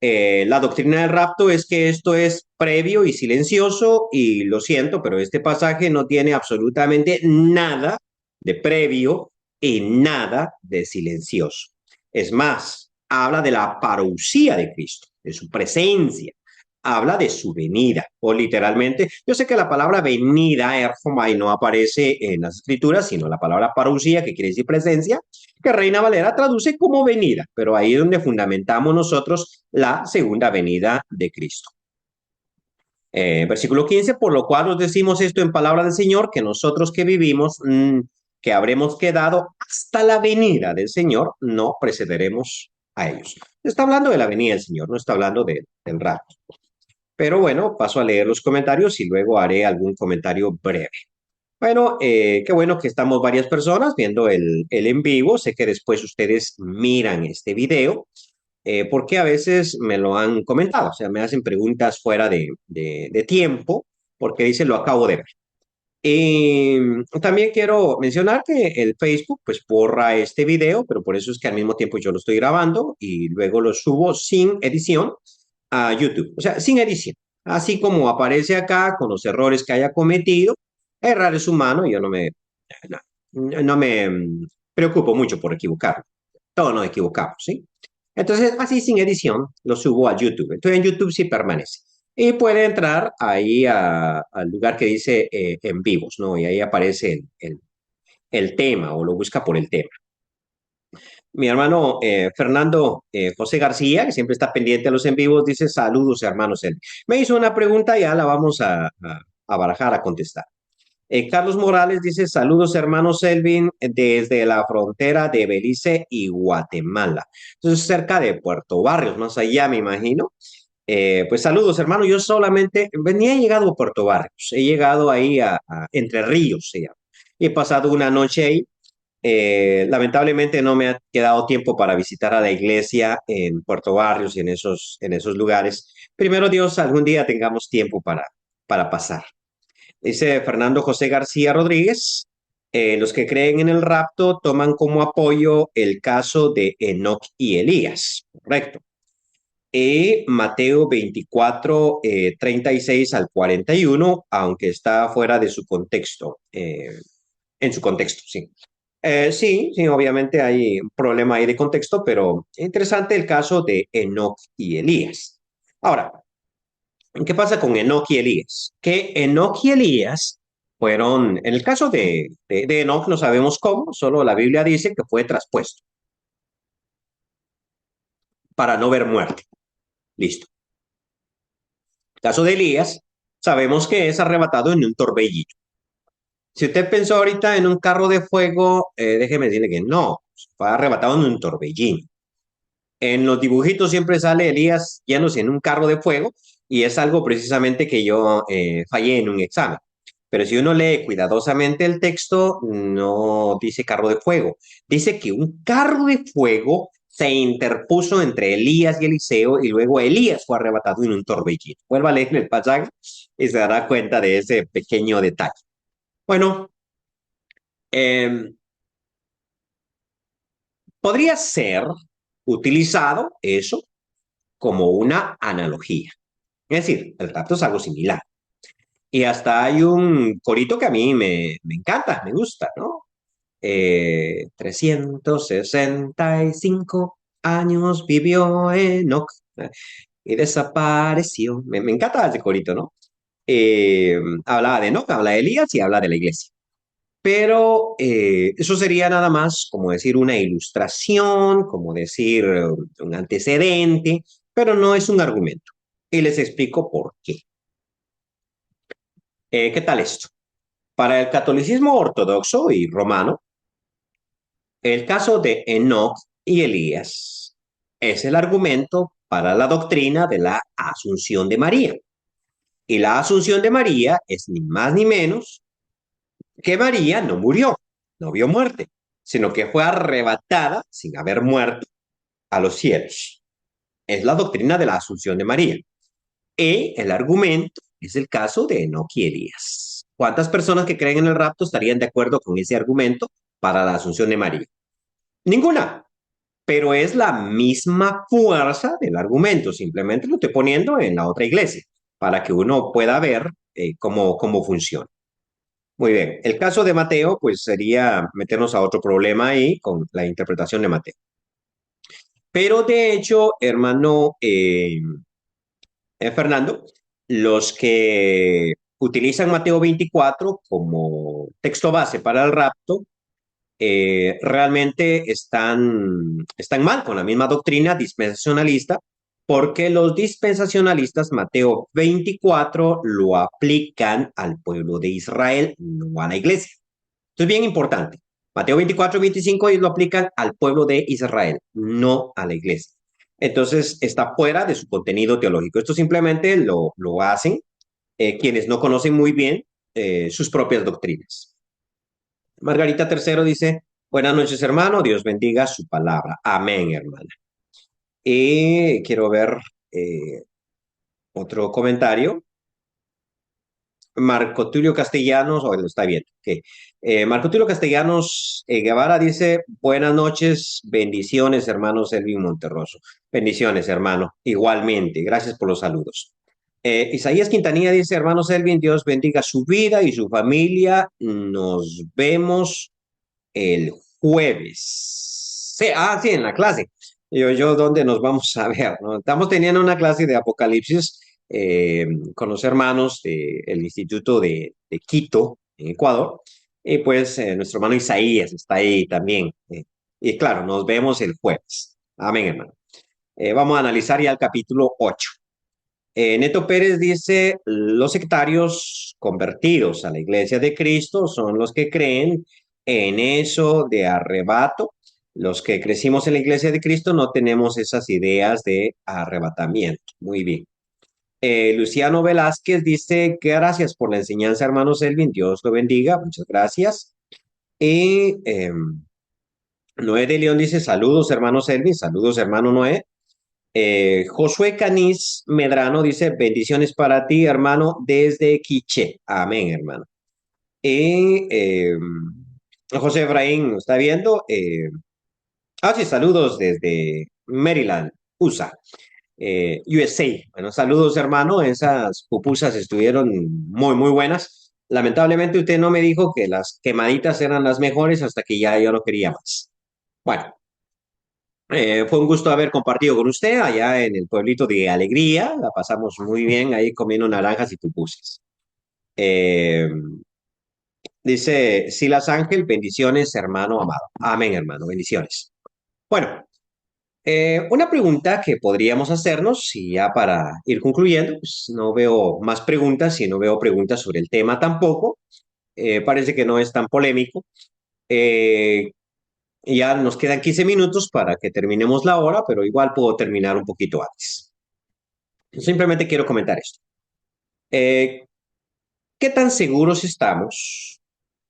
La doctrina del rapto es que esto es previo y silencioso y lo siento, pero este pasaje no tiene absolutamente nada de previo y nada de silencioso. Es más, habla de la parousia de Cristo, de su presencia, habla de su venida, o literalmente, yo sé que la palabra venida, erfomai, no aparece en las escrituras, sino la palabra parousia, que quiere decir presencia, que Reina Valera traduce como venida, pero ahí es donde fundamentamos nosotros la segunda venida de Cristo. Versículo 15, por lo cual os decimos esto en palabra del Señor, que nosotros que vivimos, que habremos quedado hasta la venida del Señor, no precederemos a ellos. Está hablando de la venida del Señor, no está hablando del rapto. Pero bueno, paso a leer los comentarios y luego haré algún comentario breve. Bueno, qué bueno que estamos varias personas viendo el en vivo. Sé que después ustedes miran este video, porque a veces me lo han comentado, o sea, me hacen preguntas fuera de tiempo, porque dicen lo acabo de ver. Y también quiero mencionar que el Facebook pues borra este video, pero por eso es que al mismo tiempo yo lo estoy grabando y luego lo subo sin edición a YouTube, o sea, sin edición. Así como aparece acá con los errores que haya cometido, errar es humano y yo no me preocupo mucho por equivocarme. Todos nos equivocamos, ¿sí? Entonces, así sin edición, lo subo a YouTube. Entonces, en YouTube sí permanece. Y puede entrar ahí al lugar que dice en vivos, ¿no? Y ahí aparece el tema o lo busca por el tema. Mi hermano Fernando José García, que siempre está pendiente a los en vivos, dice saludos, hermanos. Me hizo una pregunta, ya la vamos a barajar, a contestar. Carlos Morales dice saludos, hermanos Selvin, desde la frontera de Belice y Guatemala. Entonces, cerca de Puerto Barrios, más allá, me imagino. Pues saludos, hermano. Yo solamente venía, he llegado a Puerto Barrios, he llegado ahí a Entre Ríos, se llama. He pasado una noche ahí. Lamentablemente no me ha quedado tiempo para visitar a la iglesia en Puerto Barrios y en esos lugares. Primero Dios, algún día tengamos tiempo para pasar. Dice Fernando José García Rodríguez, los que creen en el rapto toman como apoyo el caso de Enoc y Elías, correcto. Y Mateo 24, 36 al 41, aunque está fuera de su contexto, en su contexto, sí. Sí, sí, obviamente hay un problema ahí de contexto, pero interesante el caso de Enoc y Elías. Ahora, ¿qué pasa con Enoc y Elías? Que Enoc y Elías fueron, en el caso de Enoc no sabemos cómo, solo la Biblia dice que fue traspuesto para no ver muerte. Listo. El caso de Elías, sabemos que es arrebatado en un torbellino. Si usted pensó ahorita en un carro de fuego, déjeme decirle que no, fue arrebatado en un torbellino. En los dibujitos siempre sale Elías yéndose en un carro de fuego, y es algo precisamente que yo fallé en un examen. Pero si uno lee cuidadosamente el texto, no dice carro de fuego. Dice que un carro de fuego se interpuso entre Elías y Eliseo y luego Elías fue arrebatado en un torbellino. Vuelva a leer el pasaje y se dará cuenta de ese pequeño detalle. Bueno, eh, podría ser utilizado eso como una analogía. Es decir, el rapto es algo similar. Y hasta hay un corito que a mí me encanta, me gusta, ¿no? 365 años vivió Enoch y desapareció. Me encanta ese corito, ¿no? Habla de Enoch, habla de Elías y habla de la iglesia. Pero eso sería nada más como decir una ilustración, como decir un antecedente, pero no es un argumento. Y les explico por qué. ¿Qué tal esto? Para el catolicismo ortodoxo y romano, el caso de Enoch y Elías es el argumento para la doctrina de la asunción de María. Y la asunción de María es ni más ni menos que María no murió, no vio muerte, sino que fue arrebatada sin haber muerto a los cielos. Es la doctrina de la asunción de María. Y el argumento es el caso de Enoch y Elías. ¿Cuántas personas que creen en el rapto estarían de acuerdo con ese argumento para la asunción de María? Ninguna, pero es la misma fuerza del argumento, simplemente lo estoy poniendo en la otra iglesia para que uno pueda ver cómo funciona. Muy bien, el caso de Mateo, pues sería meternos a otro problema ahí con la interpretación de Mateo. Pero de hecho, hermano Fernando, los que utilizan Mateo 24 como texto base para el rapto, realmente están mal con la misma doctrina dispensacionalista, porque los dispensacionalistas Mateo 24 lo aplican al pueblo de Israel, no a la iglesia. Esto es bien importante. Mateo 24 y 25 ellos lo aplican al pueblo de Israel, no a la iglesia. Entonces está fuera de su contenido teológico. Esto simplemente lo hacen quienes no conocen muy bien sus propias doctrinas. Margarita Tercero dice, buenas noches, hermano, Dios bendiga su palabra. Amén, hermana. Y quiero ver otro comentario. Marco Tulio Castellanos, o lo está viendo. Okay. Marco Tulio Castellanos Guevara dice, buenas noches, bendiciones, hermano Selvin Monterroso. Bendiciones, hermano. Igualmente, gracias por los saludos. Isaías Quintanilla dice, hermano Selvin, Dios bendiga su vida y su familia. Nos vemos el jueves. Sí, sí, en la clase. ¿Dónde nos vamos a ver? ¿No? Estamos teniendo una clase de Apocalipsis con los hermanos del Instituto de Quito, en Ecuador. Y pues nuestro hermano Isaías está ahí también. Y claro, nos vemos el jueves. Amén, hermano. Vamos a analizar ya el capítulo 8. Neto Pérez dice, los sectarios convertidos a la iglesia de Cristo son los que creen en eso de arrebato. Los que crecimos en la iglesia de Cristo no tenemos esas ideas de arrebatamiento. Muy bien. Luciano Velázquez dice, gracias por la enseñanza, hermano Selvin. Dios lo bendiga. Muchas gracias. Y Noé de León dice, saludos, hermano Selvin. Saludos, hermano Noé. Josué Canis Medrano dice, bendiciones para ti, hermano, desde Quiché. Amén, hermano. Y José Efraín, ¿está viendo? Sí, saludos desde Maryland, USA. USA. Bueno, saludos, hermano. Esas pupusas estuvieron muy, muy buenas. Lamentablemente usted no me dijo que las quemaditas eran las mejores hasta que ya yo no quería más. Bueno, fue un gusto haber compartido con usted allá en el pueblito de Alegría. La pasamos muy bien ahí comiendo naranjas y pupusas. Eh, Dice Silas Ángel, bendiciones, hermano amado. Amén, hermano, bendiciones. Bueno, una pregunta que podríamos hacernos, y ya para ir concluyendo, pues no veo más preguntas y no veo preguntas sobre el tema tampoco. Parece que no es tan polémico. Eh, Ya nos quedan 15 minutos para que terminemos la hora, pero igual puedo terminar un poquito antes. Simplemente quiero comentar esto. Eh, ¿Qué tan seguros estamos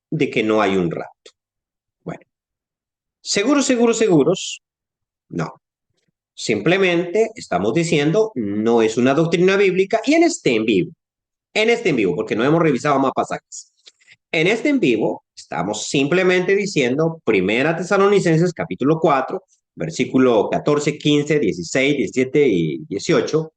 de que no hay un rapto? Bueno, seguros, seguros, seguros, no. Simplemente estamos diciendo no es una doctrina bíblica y en este en vivo, porque no hemos revisado más pasajes. En este en vivo estamos simplemente diciendo Primera Tesalonicenses capítulo 4, versículo 14, 15, 16, 17 y 18,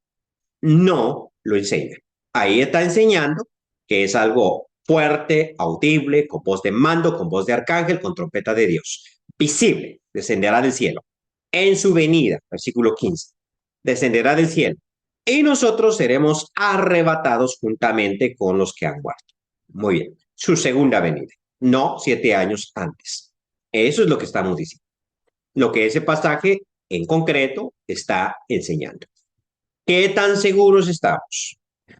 no lo enseña. Ahí está enseñando que es algo fuerte, audible, con voz de mando, con voz de arcángel, con trompeta de Dios. Visible, descenderá del cielo. En su venida, versículo 15, descenderá del cielo. Y nosotros seremos arrebatados juntamente con los que han muerto. Muy bien. Su segunda venida, no 7 años antes. Eso es lo que estamos diciendo. Lo que ese pasaje en concreto está enseñando. ¿Qué tan seguros estamos?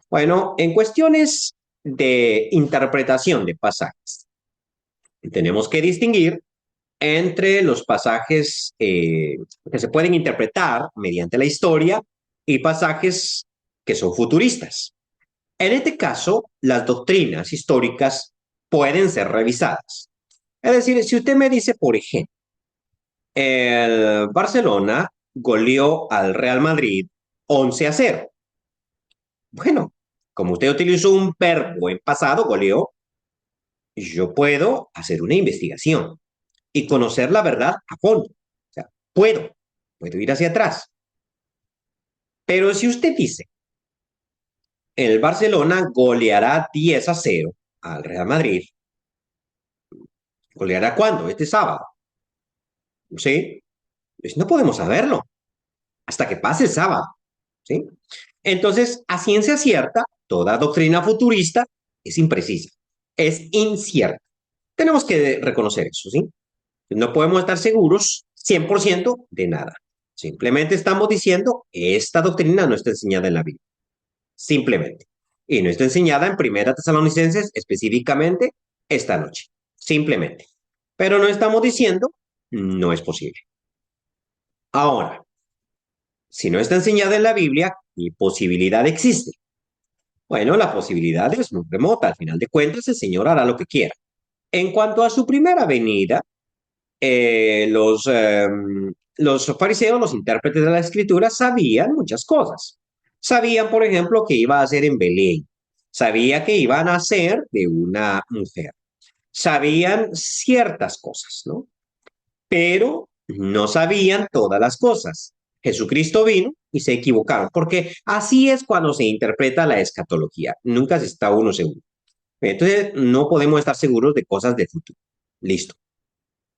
Bueno, en cuestiones de interpretación de pasajes, tenemos que distinguir entre los pasajes que se pueden interpretar mediante la historia y pasajes que son futuristas. En este caso, las doctrinas históricas pueden ser revisadas. Es decir, si usted me dice, por ejemplo, el Barcelona goleó al Real Madrid 11-0. Bueno, como usted utilizó un verbo en pasado, goleó, yo puedo hacer una investigación y conocer la verdad a fondo. O sea, puedo ir hacia atrás. Pero si usted dice, el Barcelona goleará 10-0 al Real Madrid, ¿goleará cuándo? Este sábado. ¿Sí? Pues no podemos saberlo hasta que pase el sábado. ¿Sí? Entonces, a ciencia cierta, toda doctrina futurista es imprecisa, es incierta. Tenemos que reconocer eso, ¿sí? No podemos estar seguros 100% de nada. Simplemente estamos diciendo, esta doctrina no está enseñada en la Biblia. Simplemente. Y no está enseñada en Primera Tesalonicenses específicamente esta noche. Simplemente. Pero no estamos diciendo, no es posible. Ahora, si no está enseñada en la Biblia, ¿qué posibilidad existe? Bueno, la posibilidad es muy remota. Al final de cuentas, el Señor hará lo que quiera. En cuanto a su primera venida, los fariseos, los intérpretes de la escritura, sabían muchas cosas. Sabían, por ejemplo, que iba a ser en Belén. Sabía que iban a ser de una mujer. Sabían ciertas cosas, ¿no? Pero no sabían todas las cosas. Jesucristo vino y se equivocaron, porque así es cuando se interpreta la escatología. Nunca se está uno seguro. Entonces, no podemos estar seguros de cosas del futuro. Listo.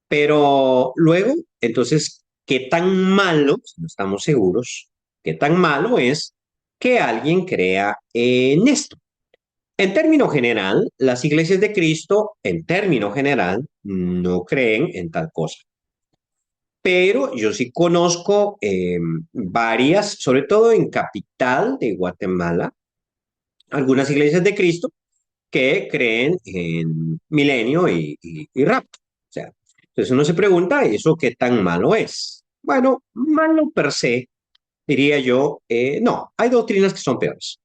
Pero luego, entonces, ¿qué tan malo, si no estamos seguros, qué tan malo es que alguien crea en esto? En término general, las iglesias de Cristo, en término general, no creen en tal cosa. Pero yo sí conozco varias, sobre todo en capital de Guatemala, algunas iglesias de Cristo que creen en milenio y rapto. O sea, entonces uno se pregunta, ¿eso qué tan malo es? Bueno, malo per se, diría yo, no, hay doctrinas que son peores.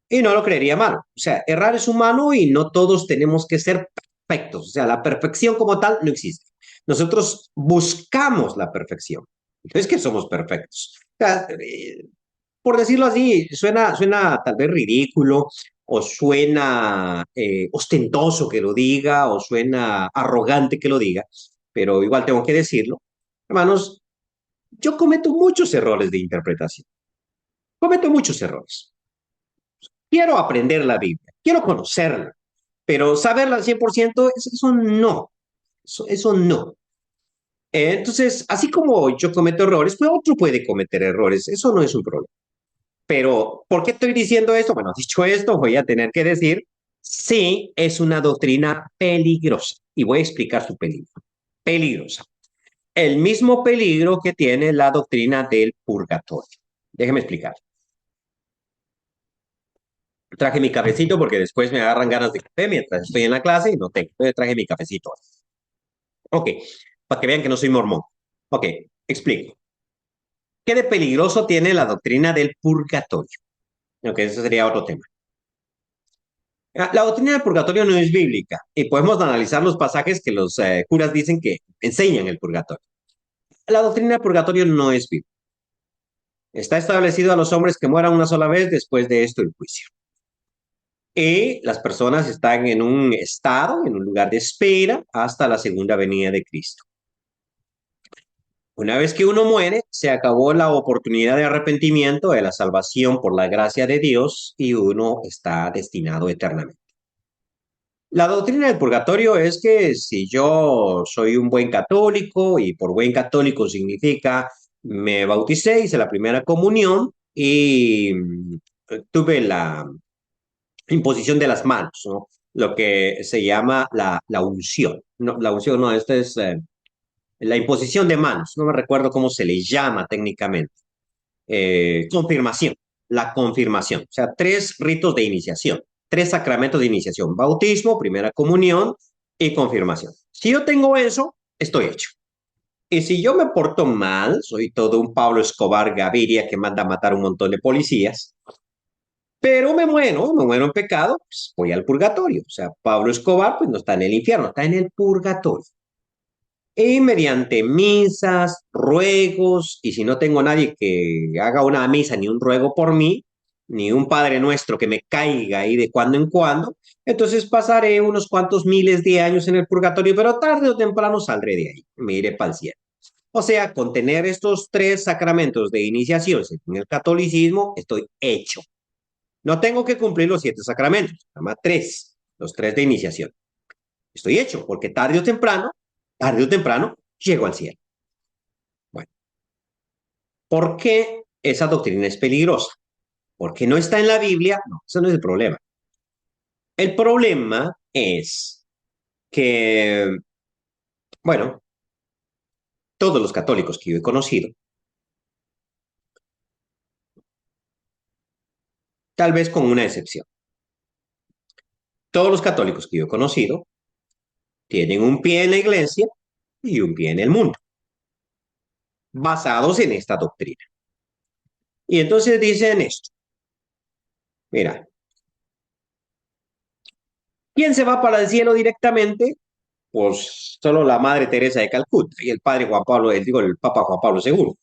Y no lo creería malo. O sea, errar es humano y no todos tenemos que ser perfectos. O sea, la perfección como tal no existe. Nosotros buscamos la perfección. No es que somos perfectos. O sea, por decirlo así, suena tal vez ridículo o suena ostentoso que lo diga o suena arrogante que lo diga, pero igual tengo que decirlo. Hermanos, yo cometo muchos errores de interpretación, cometo muchos errores. Quiero aprender la Biblia, quiero conocerla, pero saberla al 100%, eso no, eso no. Entonces, así como yo cometo errores, pues otro puede cometer errores, eso no es un problema. Pero, ¿por qué estoy diciendo esto? Bueno, dicho esto, voy a tener que decir, sí, es una doctrina peligrosa. Y voy a explicar su peligro. Peligrosa. El mismo peligro que tiene la doctrina del purgatorio. Déjeme explicar. Traje mi cafecito porque después me agarran ganas de café mientras estoy en la clase y no tengo. Entonces traje mi cafecito. Ok, para que vean que no soy mormón. Ok, explico. ¿Qué de peligroso tiene la doctrina del purgatorio? Ok, ese sería otro tema. La doctrina del purgatorio no es bíblica y podemos analizar los pasajes que los curas dicen que enseñan el purgatorio. La doctrina del purgatorio no es bíblica. Está establecido a los hombres que mueran una sola vez, después de esto el juicio. Y las personas están en un estado, en un lugar de espera hasta la segunda venida de Cristo. Una vez que uno muere, se acabó la oportunidad de arrepentimiento, de la salvación por la gracia de Dios y uno está destinado eternamente. La doctrina del purgatorio es que si yo soy un buen católico, y por buen católico significa me bauticé, hice la primera comunión y tuve la imposición de las manos, ¿no? Lo que se llama la unción. No, la unción no, esta es la imposición de manos, no me recuerdo cómo se le llama técnicamente. Confirmación, la confirmación, o sea, tres ritos de iniciación, tres sacramentos de iniciación: bautismo, primera comunión y confirmación. Si yo tengo eso, estoy hecho. Y si yo me porto mal, soy todo un Pablo Escobar Gaviria que manda a matar un montón de policías, pero me muero en pecado, pues voy al purgatorio. O sea, Pablo Escobar pues no está en el infierno, está en el purgatorio. Y mediante misas, ruegos, y si no tengo nadie que haga una misa ni un ruego por mí, ni un Padre Nuestro que me caiga ahí de cuando en cuando, entonces pasaré unos cuantos miles de años en el purgatorio, pero tarde o temprano saldré de ahí, me iré para el cielo. O sea, con tener estos tres sacramentos de iniciación en el catolicismo, estoy hecho. No tengo que cumplir los siete sacramentos, nada más tres, los tres de iniciación. Estoy hecho, porque tarde o temprano, llego al cielo. Bueno, ¿por qué esa doctrina es peligrosa? ¿Porque no está en la Biblia? No, eso no es el problema. El problema es que, bueno, todos los católicos que yo he conocido, tal vez con una excepción, todos los católicos que yo he conocido tienen un pie en la iglesia y un pie en el mundo, basados en esta doctrina. Y entonces dicen esto: mira, ¿quién se va para el cielo directamente? Pues solo la Madre Teresa de Calcuta y el padre Juan Pablo, digo, el Papa Juan Pablo II.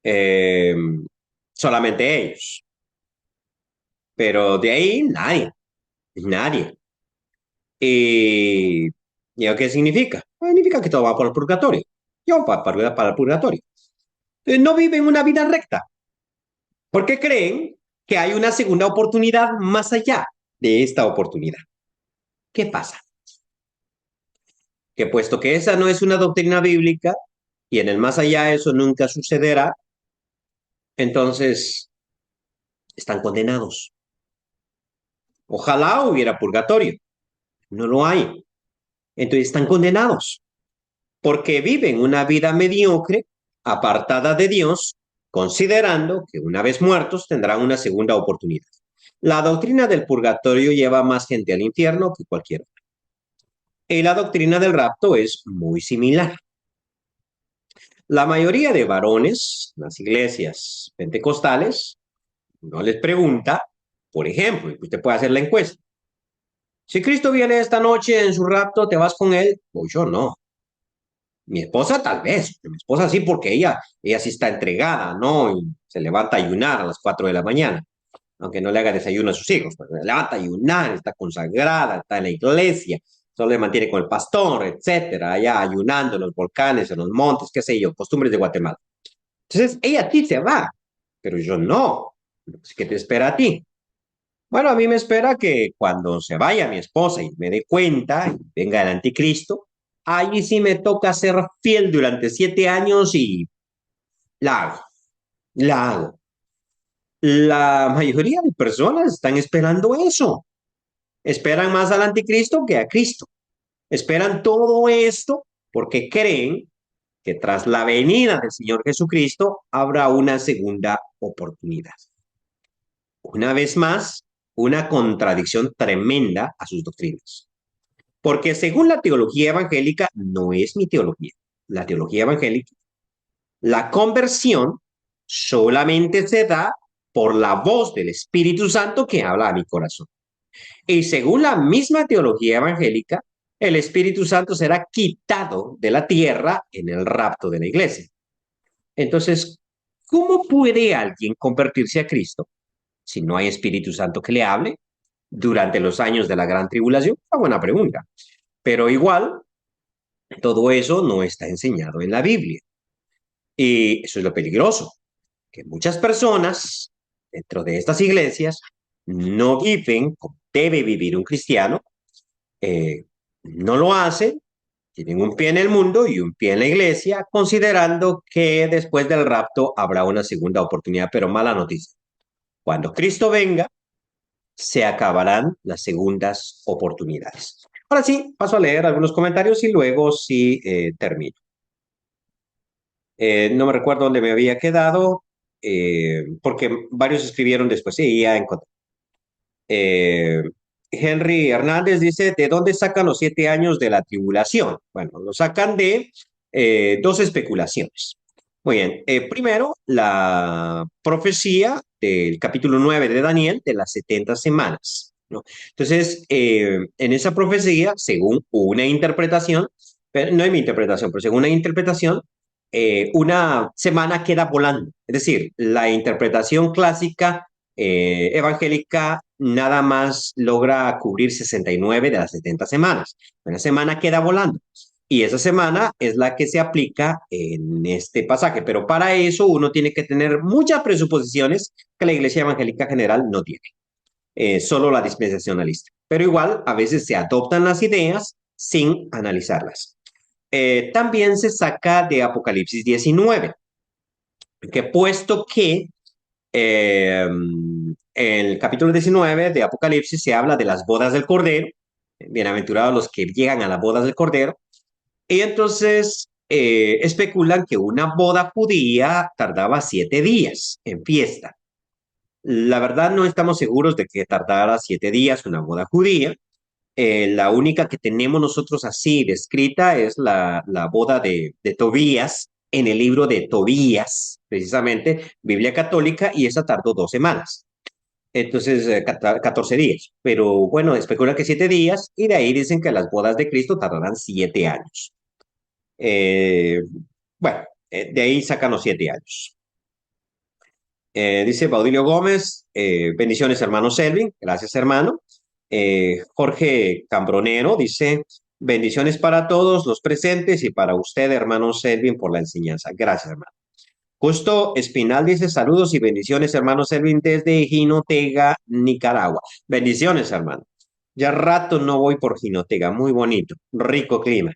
Eh, Solamente ellos. Pero de ahí nadie, nadie. ¿Y, ¿y qué significa? Significa que todo va por el purgatorio. Yo para el purgatorio. No viven una vida recta porque creen que hay una segunda oportunidad más allá de esta oportunidad. ¿Qué pasa? Que puesto que esa no es una doctrina bíblica y en el más allá eso nunca sucederá, entonces están condenados. Ojalá hubiera purgatorio. No lo hay. Entonces están condenados porque viven una vida mediocre, apartada de Dios, considerando que una vez muertos tendrán una segunda oportunidad. La doctrina del purgatorio lleva más gente al infierno que cualquier otra. Y la doctrina del rapto es muy similar. La mayoría de varones, en las iglesias pentecostales, no les pregunta, por ejemplo, y usted puede hacer la encuesta: si Cristo viene esta noche en su rapto, ¿te vas con él? Pues yo no. Mi esposa tal vez, mi esposa sí, porque ella sí está entregada, ¿no? Y se levanta a ayunar a las 4 de la mañana, aunque no le haga desayuno a sus hijos, pero se levanta a ayunar, está consagrada, está en la iglesia, solo le mantiene con el pastor, etcétera, allá ayunando en los volcanes, en los montes, qué sé yo, costumbres de Guatemala. Entonces, ella a ti se va, pero yo no. ¿Qué te espera a ti? Bueno, a mí me espera que cuando se vaya mi esposa y me dé cuenta y venga el anticristo, allí sí me toca ser fiel durante 7 años y la hago, la hago. La mayoría de personas están esperando eso. Esperan más al anticristo que a Cristo. Esperan todo esto porque creen que tras la venida del Señor Jesucristo habrá una segunda oportunidad. Una vez más, una contradicción tremenda a sus doctrinas. Porque según la teología evangélica, no es mi teología, la teología evangélica, la conversión solamente se da por la voz del Espíritu Santo que habla a mi corazón. Y según la misma teología evangélica, el Espíritu Santo será quitado de la tierra en el rapto de la iglesia. Entonces, ¿cómo puede alguien convertirse a Cristo si no hay Espíritu Santo que le hable durante los años de la gran tribulación? Una buena pregunta. Pero igual, todo eso no está enseñado en la Biblia. Y eso es lo peligroso, que muchas personas dentro de estas iglesias no viven como debe vivir un cristiano, eh, no lo hacen, tienen un pie en el mundo y un pie en la iglesia, considerando que después del rapto habrá una segunda oportunidad, pero mala noticia. Cuando Cristo venga, se acabarán las segundas oportunidades. Ahora sí, paso a leer algunos comentarios y luego sí termino. No me recuerdo dónde me había quedado, porque varios escribieron después. Sí, ya encontré. Eh, Henry Hernández dice, ¿de dónde sacan los 7 años de la tribulación? Bueno, lo sacan de dos especulaciones. Muy bien. Primero, la profecía del capítulo 9 de Daniel de las 70 semanas, ¿no? Entonces, en esa profecía, según una interpretación, pero no es mi interpretación, pero según una interpretación, una semana queda volando. Es decir, la interpretación clásica evangélica nada más logra cubrir 69 de las 70 semanas. Una semana queda volando. Y esa semana es la que se aplica en este pasaje. Pero para eso uno tiene que tener muchas presuposiciones que la Iglesia Evangélica General no tiene. Solo la dispensacionalista. Pero igual, a veces se adoptan las ideas sin analizarlas. También se saca de Apocalipsis 19, que puesto que en el capítulo 19 de Apocalipsis se habla de las bodas del Cordero, bienaventurados los que llegan a las bodas del Cordero, y entonces especulan que una boda judía tardaba 7 días en fiesta. La verdad no estamos seguros de que tardara 7 días una boda judía. La única que tenemos nosotros así descrita es la boda de Tobías en el libro de Tobías, precisamente, Biblia Católica, y esa tardó 2 semanas. Entonces, 14 días. Pero bueno, especulan que 7 días y de ahí dicen que las bodas de Cristo tardarán 7 años. Eh, bueno, de ahí sacan los 7 años. Dice Baudilio Gómez, bendiciones hermano Selvin, gracias hermano. Jorge Cambronero dice, bendiciones para todos los presentes y para usted hermano Selvin por la enseñanza. Gracias hermano. Justo Espinal dice, saludos y bendiciones hermano Selvin desde Jinotega, Nicaragua. Bendiciones hermano. Ya rato no voy por Jinotega, muy bonito, rico clima.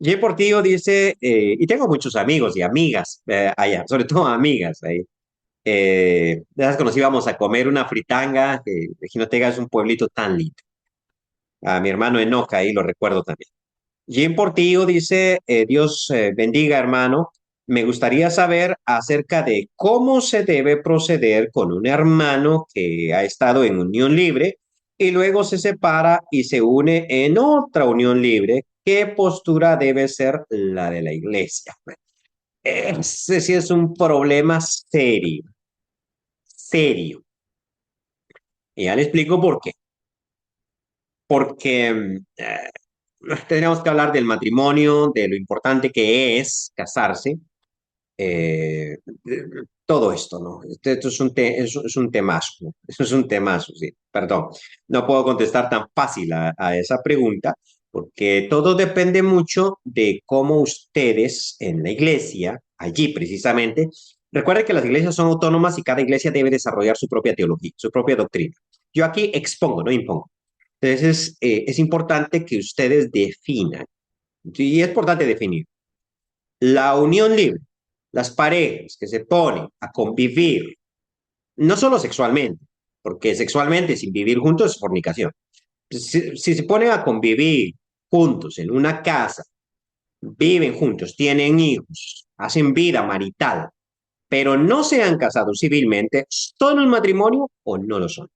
Jay Portillo dice, y tengo muchos amigos y amigas allá, sobre todo amigas ahí. De esas que nos íbamos a comer una fritanga, de Jinotega es un pueblito tan lindo. A mi hermano Enoca, ahí lo recuerdo también. Jim Portillo dice, Dios bendiga, hermano. Me gustaría saber acerca de cómo se debe proceder con un hermano que ha estado en unión libre y luego se separa y se une en otra unión libre. ¿Qué postura debe ser la de la iglesia? Ese sí es un problema serio, serio. Y ya le explico por qué. Porque tendríamos que hablar del matrimonio, de lo importante que es casarse, eh, todo esto, ¿no? Esto es es un temazo, ¿no? Eso es un temazo, sí, perdón. No puedo contestar tan fácil a esa pregunta, porque todo depende mucho de cómo ustedes en la iglesia, allí precisamente, recuerden que las iglesias son autónomas y cada iglesia debe desarrollar su propia teología, su propia doctrina. Yo aquí expongo, no impongo. Entonces, es importante que ustedes definan, y es importante definir, la unión libre, las parejas que se ponen a convivir, no solo sexualmente, porque sexualmente sin vivir juntos es fornicación. Si se ponen a convivir juntos en una casa, viven juntos, tienen hijos, hacen vida marital, pero no se han casado civilmente, ¿son un matrimonio o no lo son?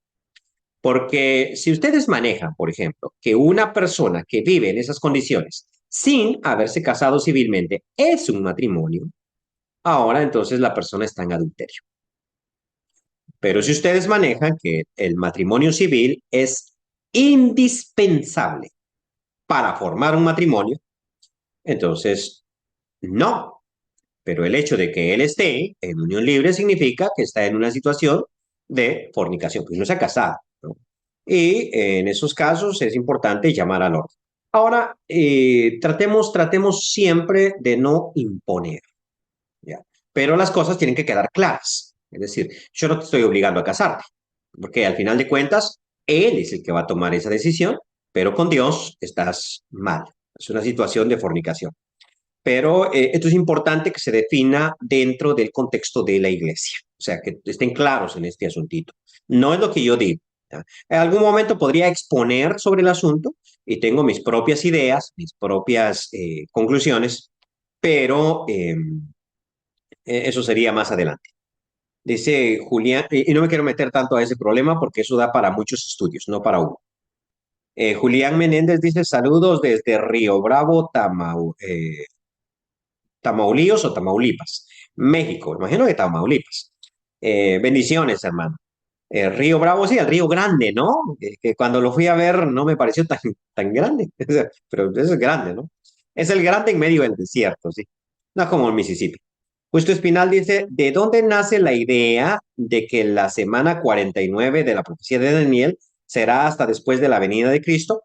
Porque si ustedes manejan, por ejemplo, que una persona que vive en esas condiciones sin haberse casado civilmente es un matrimonio, ahora entonces la persona está en adulterio. Pero si ustedes manejan que el matrimonio civil es indispensable para formar un matrimonio, entonces no. Pero el hecho de que él esté en unión libre significa que está en una situación de fornicación, pues no se ha casado, ¿no? Y en esos casos es importante llamar al orden. Ahora, tratemos siempre de no imponer, ¿ya? Pero las cosas tienen que quedar claras. Es decir, yo no te estoy obligando a casarte, porque al final de cuentas, él es el que va a tomar esa decisión, pero con Dios estás mal. Es una situación de fornicación. Pero esto es importante que se defina dentro del contexto de la iglesia, o sea, que estén claros en este asuntito. No es lo que yo digo, ¿ya? En algún momento podría exponer sobre el asunto y tengo mis propias ideas, mis propias conclusiones, pero eso sería más adelante. Dice Julián, y no me quiero meter tanto a ese problema porque eso da para muchos estudios, no para uno. Julián Menéndez dice saludos desde Río Bravo, Tamaulipas o Tamaulipas, México, imagino que Tamaulipas. Bendiciones, hermano. Río Bravo, sí, el Río Grande, ¿no? Que cuando lo fui a ver no me pareció tan grande, pero eso es grande, ¿no? Es el grande en medio del desierto, sí. No como el Mississippi. Justo Espinal dice, ¿de dónde nace la idea de que la semana 49 de la profecía de Daniel será hasta después de la venida de Cristo?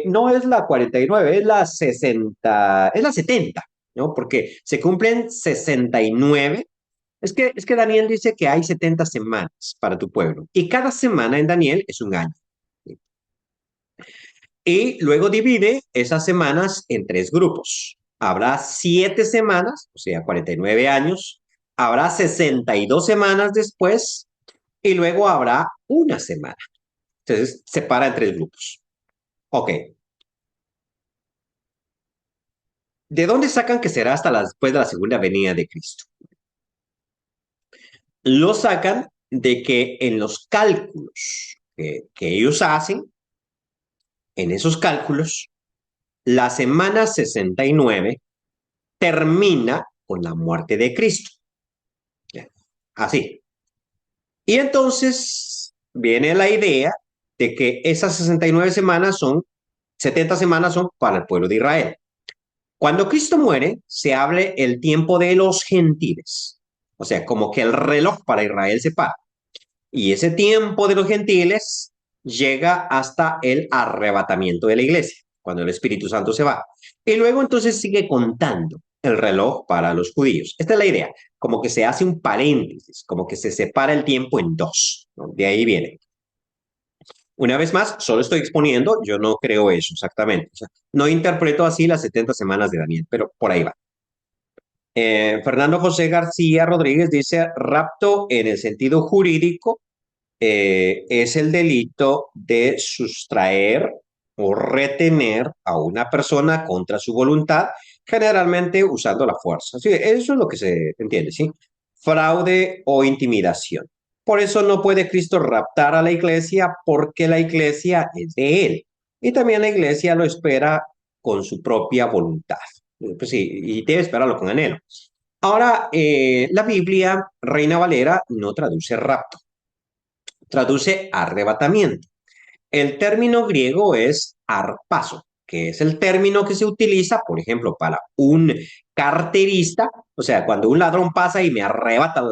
No es la 49, es la 60, es la 70, ¿no? Porque se cumplen 69. Es que Daniel dice que hay 70 semanas para tu pueblo y cada semana en Daniel es un año. Y luego divide esas semanas en tres grupos. Habrá 7 semanas, o sea, 49 años. Habrá 62 semanas después y luego habrá una semana. Entonces, separa en tres grupos. Ok. ¿De dónde sacan que será hasta después de la segunda venida de Cristo? Lo sacan de que en los cálculos que ellos hacen, en esos cálculos, la semana 69 termina con la muerte de Cristo. Así. Y entonces viene la idea de que esas 69 semanas son, 70 semanas son para el pueblo de Israel. Cuando Cristo muere, se abre el tiempo de los gentiles. O sea, como que el reloj para Israel se para. Y ese tiempo de los gentiles llega hasta el arrebatamiento de la iglesia, cuando el Espíritu Santo se va. Y luego entonces sigue contando el reloj para los judíos. Esta es la idea, como que se hace un paréntesis, como que se separa el tiempo en dos, ¿no? De ahí viene. Una vez más, solo estoy exponiendo, yo no creo eso exactamente. O sea, no interpreto así las 70 semanas de Daniel, pero por ahí va. Fernando José García Rodríguez dice, rapto en el sentido jurídico es el delito de sustraer o retener a una persona contra su voluntad, generalmente usando la fuerza. Sí, eso es lo que se entiende, ¿sí? Fraude o intimidación. Por eso no puede Cristo raptar a la iglesia porque la iglesia es de él. Y también la iglesia lo espera con su propia voluntad. Pues sí, y debe esperarlo con anhelo. Ahora, la Biblia, Reina Valera, no traduce rapto, traduce arrebatamiento. El término griego es arpazo, que es el término que se utiliza, por ejemplo, para un carterista, o sea, cuando un ladrón pasa y me arrebata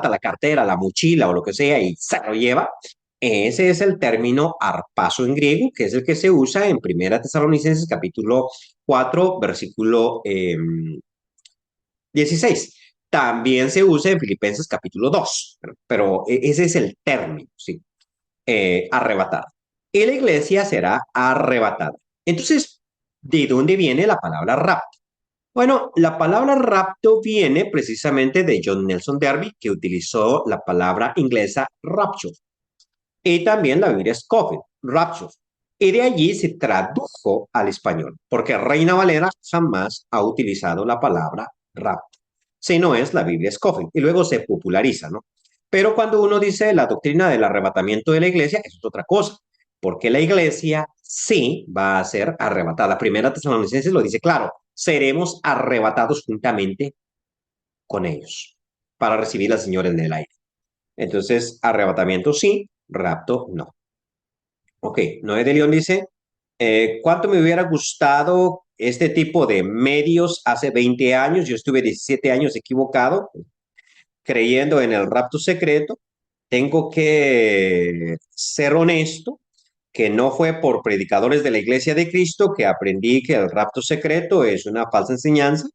la cartera, la mochila o lo que sea y se lo lleva, ese es el término arpazo en griego, que es el que se usa en Primera Tesalonicenses capítulo 4, versículo 16. También se usa en Filipenses capítulo 2, pero ese es el término, ¿sí? Arrebatada. Y la iglesia será arrebatada. Entonces, ¿de dónde viene la palabra rapto? Bueno, la palabra rapto viene precisamente de John Nelson Darby, que utilizó la palabra inglesa rapture. Y también la Biblia Scofield, rapture. Y de allí se tradujo al español, porque Reina Valera jamás ha utilizado la palabra rapto, si no es la Biblia Scofield. Y luego se populariza, ¿no? Pero cuando uno dice la doctrina del arrebatamiento de la iglesia, eso es otra cosa, porque la iglesia sí va a ser arrebatada. Primera Tesalonicenses lo dice claro, seremos arrebatados juntamente con ellos para recibir al Señor en el aire. Entonces, arrebatamiento sí, rapto no. Ok, Noé de León dice, ¿cuánto me hubiera gustado este tipo de medios hace 20 años? Yo estuve 17 años equivocado, creyendo en el rapto secreto. Tengo que ser honesto, que no fue por predicadores de la Iglesia de Cristo que aprendí que el rapto secreto es una falsa enseñanza.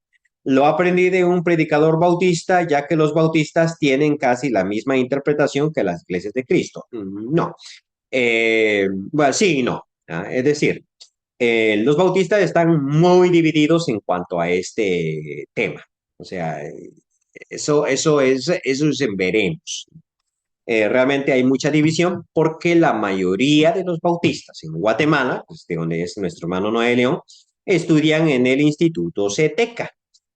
Lo aprendí de un predicador bautista, ya que los bautistas tienen casi la misma interpretación que las iglesias de Cristo. No. Bueno, sí y no. Es decir, los bautistas están muy divididos en cuanto a este tema. O sea, eso es en veremos. Realmente hay mucha división porque la mayoría de los bautistas en Guatemala, pues, de donde es nuestro hermano Noé León, estudian en el Instituto CETECA.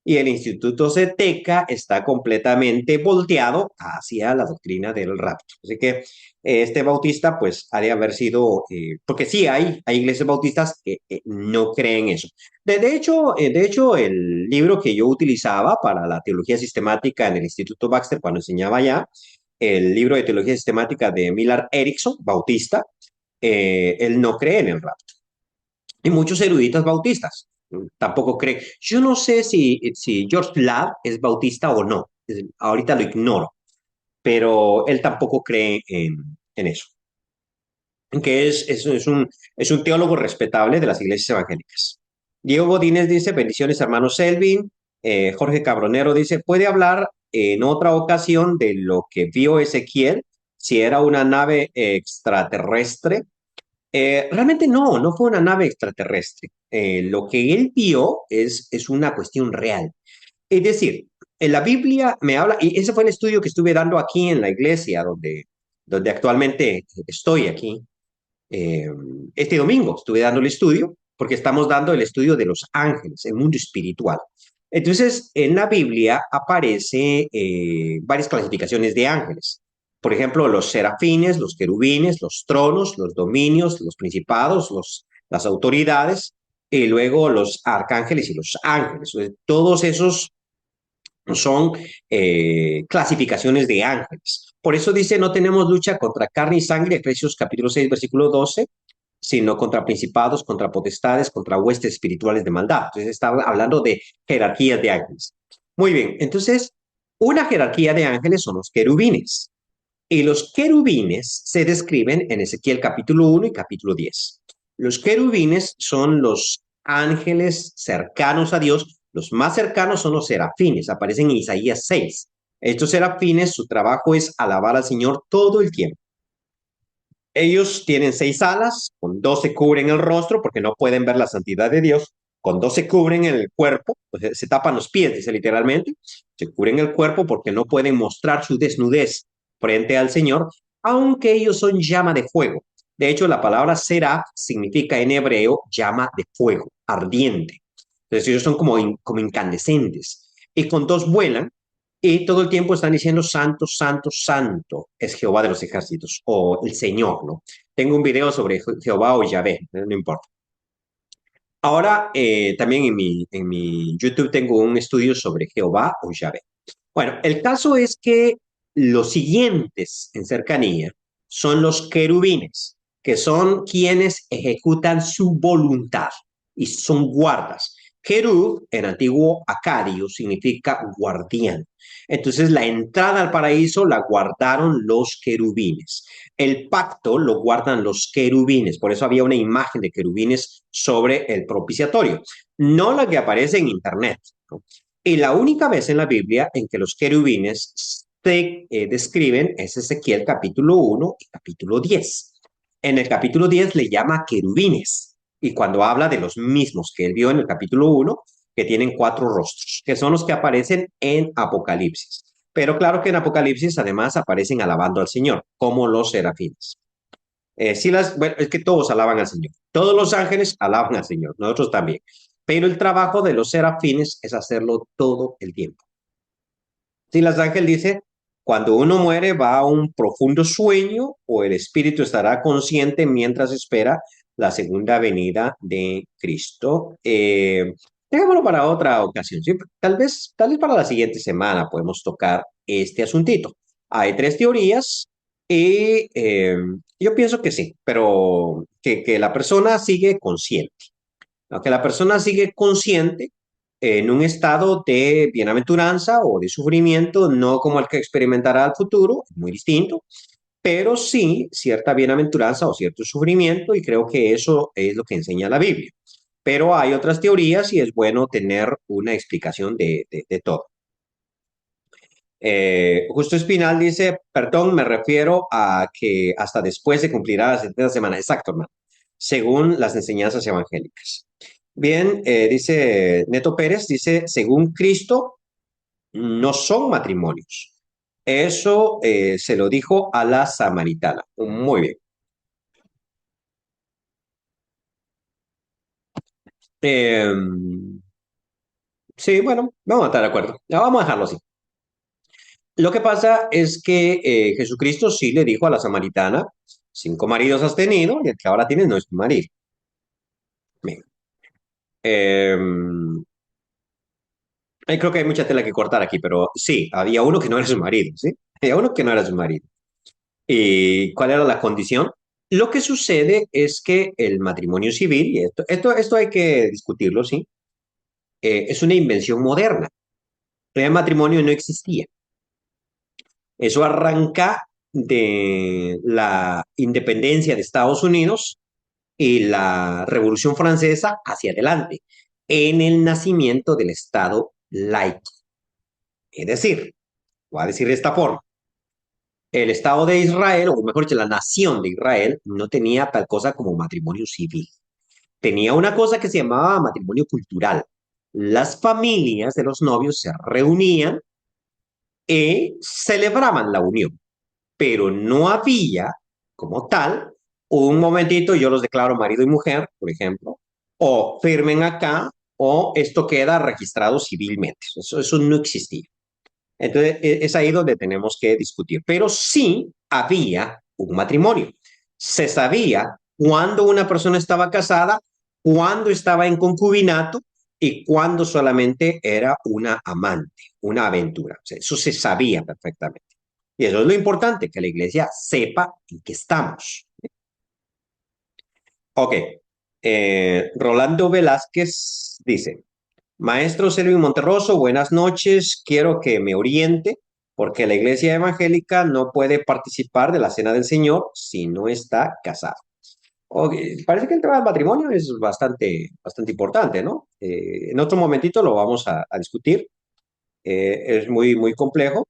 Y el Instituto CETECA está completamente volteado hacia la doctrina del rapto. Así que este bautista, pues, ha de haber sido, porque sí hay iglesias bautistas que no creen eso. De hecho, el libro que yo utilizaba para la teología sistemática en el Instituto Baxter cuando enseñaba allá, el libro de teología sistemática de Millard Erickson, bautista, él no cree en el rapto. Y muchos eruditos bautistas tampoco creen. Yo no sé si George Ladd es bautista o no. Ahorita lo ignoro, pero él tampoco cree en eso. Que es un teólogo respetable de las iglesias evangélicas. Diego Godínez dice, bendiciones hermano Selvin. Jorge Cabronero dice, ¿puede hablar en otra ocasión de lo que vio Ezequiel? Si era una nave extraterrestre. Realmente no fue una nave extraterrestre. Lo que él vio es una cuestión real. Es decir, en la Biblia me habla, y ese fue el estudio que estuve dando aquí en la iglesia donde actualmente estoy aquí. Eh, este domingo estuve dando el estudio porque estamos dando el estudio de los ángeles, el mundo espiritual. Entonces, en la Biblia aparece varias clasificaciones de ángeles. Por ejemplo, los serafines, los querubines, los tronos, los dominios, los principados, las autoridades, y luego los arcángeles y los ángeles. Todos esos son clasificaciones de ángeles. Por eso dice, no tenemos lucha contra carne y sangre, Efesios capítulo 6, versículo 12, sino contra principados, contra potestades, contra huestes espirituales de maldad. Entonces está hablando de jerarquías de ángeles. Muy bien, entonces una jerarquía de ángeles son los querubines. Y los querubines se describen en Ezequiel capítulo 1 y capítulo 10. Los querubines son los ángeles cercanos a Dios. Los más cercanos son los serafines, aparecen en Isaías 6. Estos serafines, su trabajo es alabar al Señor todo el tiempo. Ellos tienen 6 alas, con 2 se cubren el rostro porque no pueden ver la santidad de Dios, con 2 se cubren el cuerpo, pues se tapan los pies, dice literalmente, se cubren el cuerpo porque no pueden mostrar su desnudez frente al Señor, aunque ellos son llama de fuego. De hecho, la palabra seraf significa en hebreo llama de fuego, ardiente. Entonces ellos son como incandescentes. Y con 2 vuelan y todo el tiempo están diciendo santo, santo, santo es Jehová de los ejércitos o el Señor, ¿no? Tengo un video sobre Jehová o Yahvé, no importa. Ahora también en mi YouTube tengo un estudio sobre Jehová o Yahvé. Bueno, el caso es que los siguientes en cercanía son los querubines, que son quienes ejecutan su voluntad y son guardas. Querub en antiguo acadio significa guardián. Entonces la entrada al paraíso la guardaron los querubines. El pacto lo guardan los querubines, por eso había una imagen de querubines sobre el propiciatorio, no la que aparece en internet, ¿no? Y la única vez en la Biblia en que los querubines se describen es Ezequiel capítulo 1 y capítulo 10. En el capítulo 10 le llama querubines y cuando habla de los mismos que él vio en el capítulo 1, que tienen 4 rostros, que son los que aparecen en Apocalipsis. Pero claro que en Apocalipsis además aparecen alabando al Señor, como los serafines. Bueno, es que todos alaban al Señor. Todos los ángeles alaban al Señor, nosotros también. Pero el trabajo de los serafines es hacerlo todo el tiempo. Silas Ángel dice, cuando uno muere va a un profundo sueño o el espíritu estará consciente mientras espera la segunda venida de Cristo. Dejémoslo para otra ocasión. ¿Sí? Tal vez para la siguiente semana podemos tocar este asuntito. Hay tres teorías y yo pienso que sí, pero que la persona sigue consciente, ¿no? Que la persona sigue consciente en un estado de bienaventuranza o de sufrimiento, no como el que experimentará al futuro, muy distinto, pero sí cierta bienaventuranza o cierto sufrimiento, y creo que eso es lo que enseña la Biblia. Pero hay otras teorías y es bueno tener una explicación de todo. Justo Espinal dice, perdón, me refiero a que hasta después se cumplirá la 70 semana. Exacto, hermano, según las enseñanzas evangélicas. Bien, dice Neto Pérez, dice, según Cristo, no son matrimonios. Eso se lo dijo a la samaritana. Muy bien. Eh, sí, bueno, vamos a estar de acuerdo. Ya vamos a dejarlo así. Lo que pasa es que Jesucristo sí le dijo a la samaritana, cinco maridos has tenido y el que ahora tienes no es tu marido. Bien. Eh, creo que hay mucha tela que cortar aquí, pero sí, había uno que no era su marido, ¿sí? Había uno que no era su marido. ¿Y cuál era la condición? Lo que sucede es que el matrimonio civil, y esto hay que discutirlo, ¿sí? Es una invención moderna. El matrimonio no existía. Eso arranca de la independencia de Estados Unidos y la Revolución Francesa hacia adelante, en el nacimiento del Estado laico. Es decir, voy a decir de esta forma, el Estado de Israel, o mejor dicho, la nación de Israel, no tenía tal cosa como matrimonio civil. Tenía una cosa que se llamaba matrimonio cultural. Las familias de los novios se reunían y celebraban la unión, pero no había, como tal, un momentito, yo los declaro marido y mujer, por ejemplo, o firmen acá, o esto queda registrado civilmente. Eso no existía. Entonces, es ahí donde tenemos que discutir. Pero sí había un matrimonio. Se sabía cuándo una persona estaba casada, cuándo estaba en concubinato y cuándo solamente era una amante, una aventura. O sea, eso se sabía perfectamente. Y eso es lo importante, que la iglesia sepa en qué estamos. Ok. Rolando Velázquez dice, Maestro Selvin Monterroso, buenas noches. Quiero que me oriente porque la iglesia evangélica no puede participar de la cena del Señor si no está casado. Ok, parece que el tema del matrimonio es bastante importante, ¿no? En otro momentito lo vamos a discutir. Es muy complejo,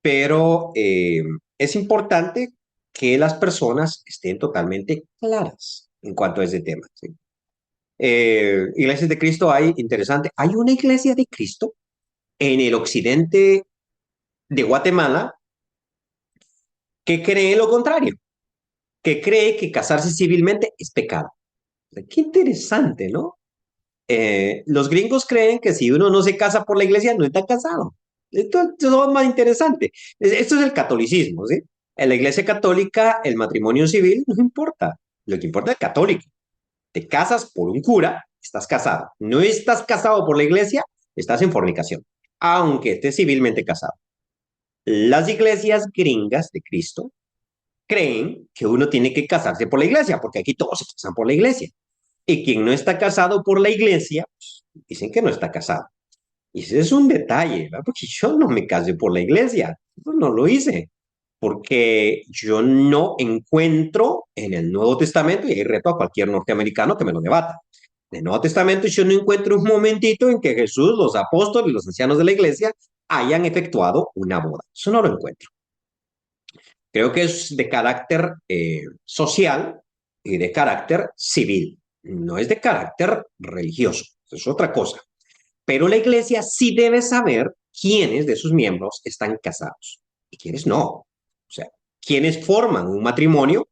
pero es importante que las personas estén totalmente claras en cuanto a ese tema, ¿sí? Iglesias de Cristo hay, interesante, hay una iglesia de Cristo en el occidente de Guatemala que cree lo contrario, que cree que casarse civilmente es pecado. Qué interesante, ¿no? Los gringos creen que si uno no se casa por la iglesia, no está casado. Esto es más interesante. Esto es el catolicismo, ¿sí? En la iglesia católica, el matrimonio civil no importa. Lo que importa es el católico. Te casas por un cura, estás casado. No estás casado por la iglesia, estás en fornicación, aunque estés civilmente casado. Las iglesias gringas de Cristo creen que uno tiene que casarse por la iglesia, porque aquí todos se casan por la iglesia. Y quien no está casado por la iglesia, pues, dicen que no está casado. Y ese es un detalle, ¿verdad? Porque yo no me casé por la iglesia, yo no lo hice, porque yo no encuentro en el Nuevo Testamento, y ahí reto a cualquier norteamericano que me lo debata, en el Nuevo Testamento yo no encuentro un momentito en que Jesús, los apóstoles y los ancianos de la iglesia hayan efectuado una boda. Eso no lo encuentro. Creo que es de carácter social y de carácter civil, no es de carácter religioso, es otra cosa. Pero la iglesia sí debe saber quiénes de sus miembros están casados y quiénes no. O sea, quiénes forman un matrimonio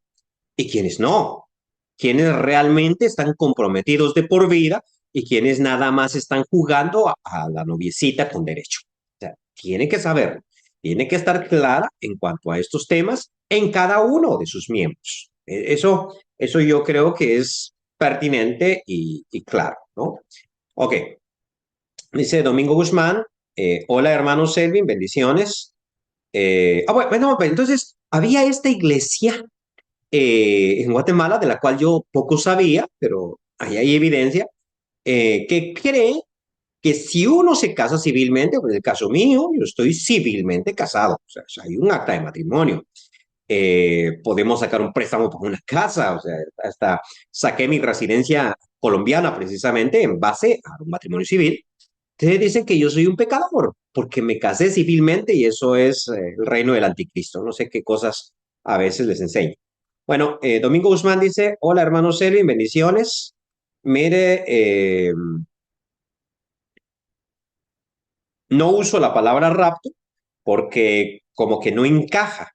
y quiénes no. Quiénes realmente están comprometidos de por vida y quienes nada más están jugando a la noviecita con derecho. O sea, tiene que saber, tiene que estar clara en cuanto a estos temas en cada uno de sus miembros. Eso yo creo que es pertinente y claro, ¿no? Ok, dice Domingo Guzmán, hola hermano Selvin, bendiciones. Bueno, entonces había esta iglesia en Guatemala de la cual yo poco sabía, pero ahí hay evidencia, que cree que si uno se casa civilmente, pues en el caso mío, yo estoy civilmente casado, o sea, hay un acta de matrimonio. Podemos sacar un préstamo para una casa, o sea, hasta saqué mi residencia colombiana precisamente en base a un matrimonio civil. Ustedes dicen que yo soy un pecador porque me casé civilmente y eso es el reino del anticristo. No sé qué cosas a veces les enseño. Bueno, Domingo Guzmán dice, hola hermano Selvin, bendiciones. Mire, no uso la palabra rapto porque como que no encaja,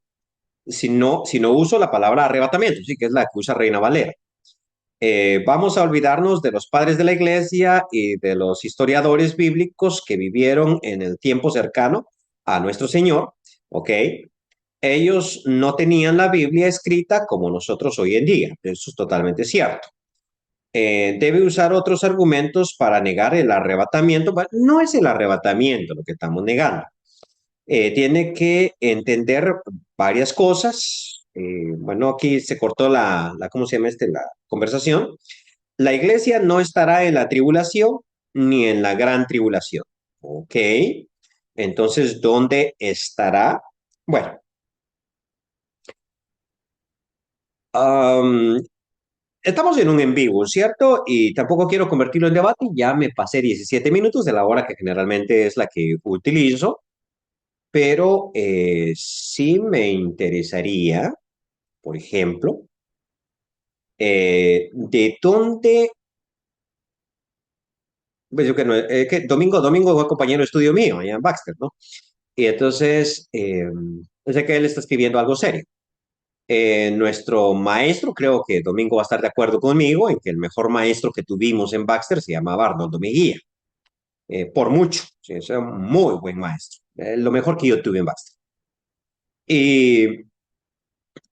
sino uso la palabra arrebatamiento, sí, que es la que usa Reina Valera. Vamos a olvidarnos de los padres de la iglesia y de los historiadores bíblicos que vivieron en el tiempo cercano a nuestro Señor, ¿ok? Ellos no tenían la Biblia escrita como nosotros hoy en día, eso es totalmente cierto. Debe usar otros argumentos para negar el arrebatamiento. Bueno, no es el arrebatamiento lo que estamos negando. Tiene que entender varias cosas. Bueno, aquí se cortó ¿cómo se llama la conversación? La iglesia no estará en la tribulación ni en la gran tribulación. ¿Ok? Entonces, ¿dónde estará? Bueno, am, estamos en un en vivo, ¿cierto? Y tampoco quiero convertirlo en debate. Ya me pasé 17 minutos de la hora que generalmente es la que utilizo, pero sí me interesaría, por ejemplo, de dónde, pues yo que no, que Domingo fue compañero de estudio mío allá en Baxter, ¿no? Y entonces, yo sé que él está escribiendo algo serio. Nuestro maestro, creo que Domingo va a estar de acuerdo conmigo en que el mejor maestro que tuvimos en Baxter se llamaba Arnoldo Mejía, por mucho, sí, es un muy buen maestro, lo mejor que yo tuve en Baxter. Y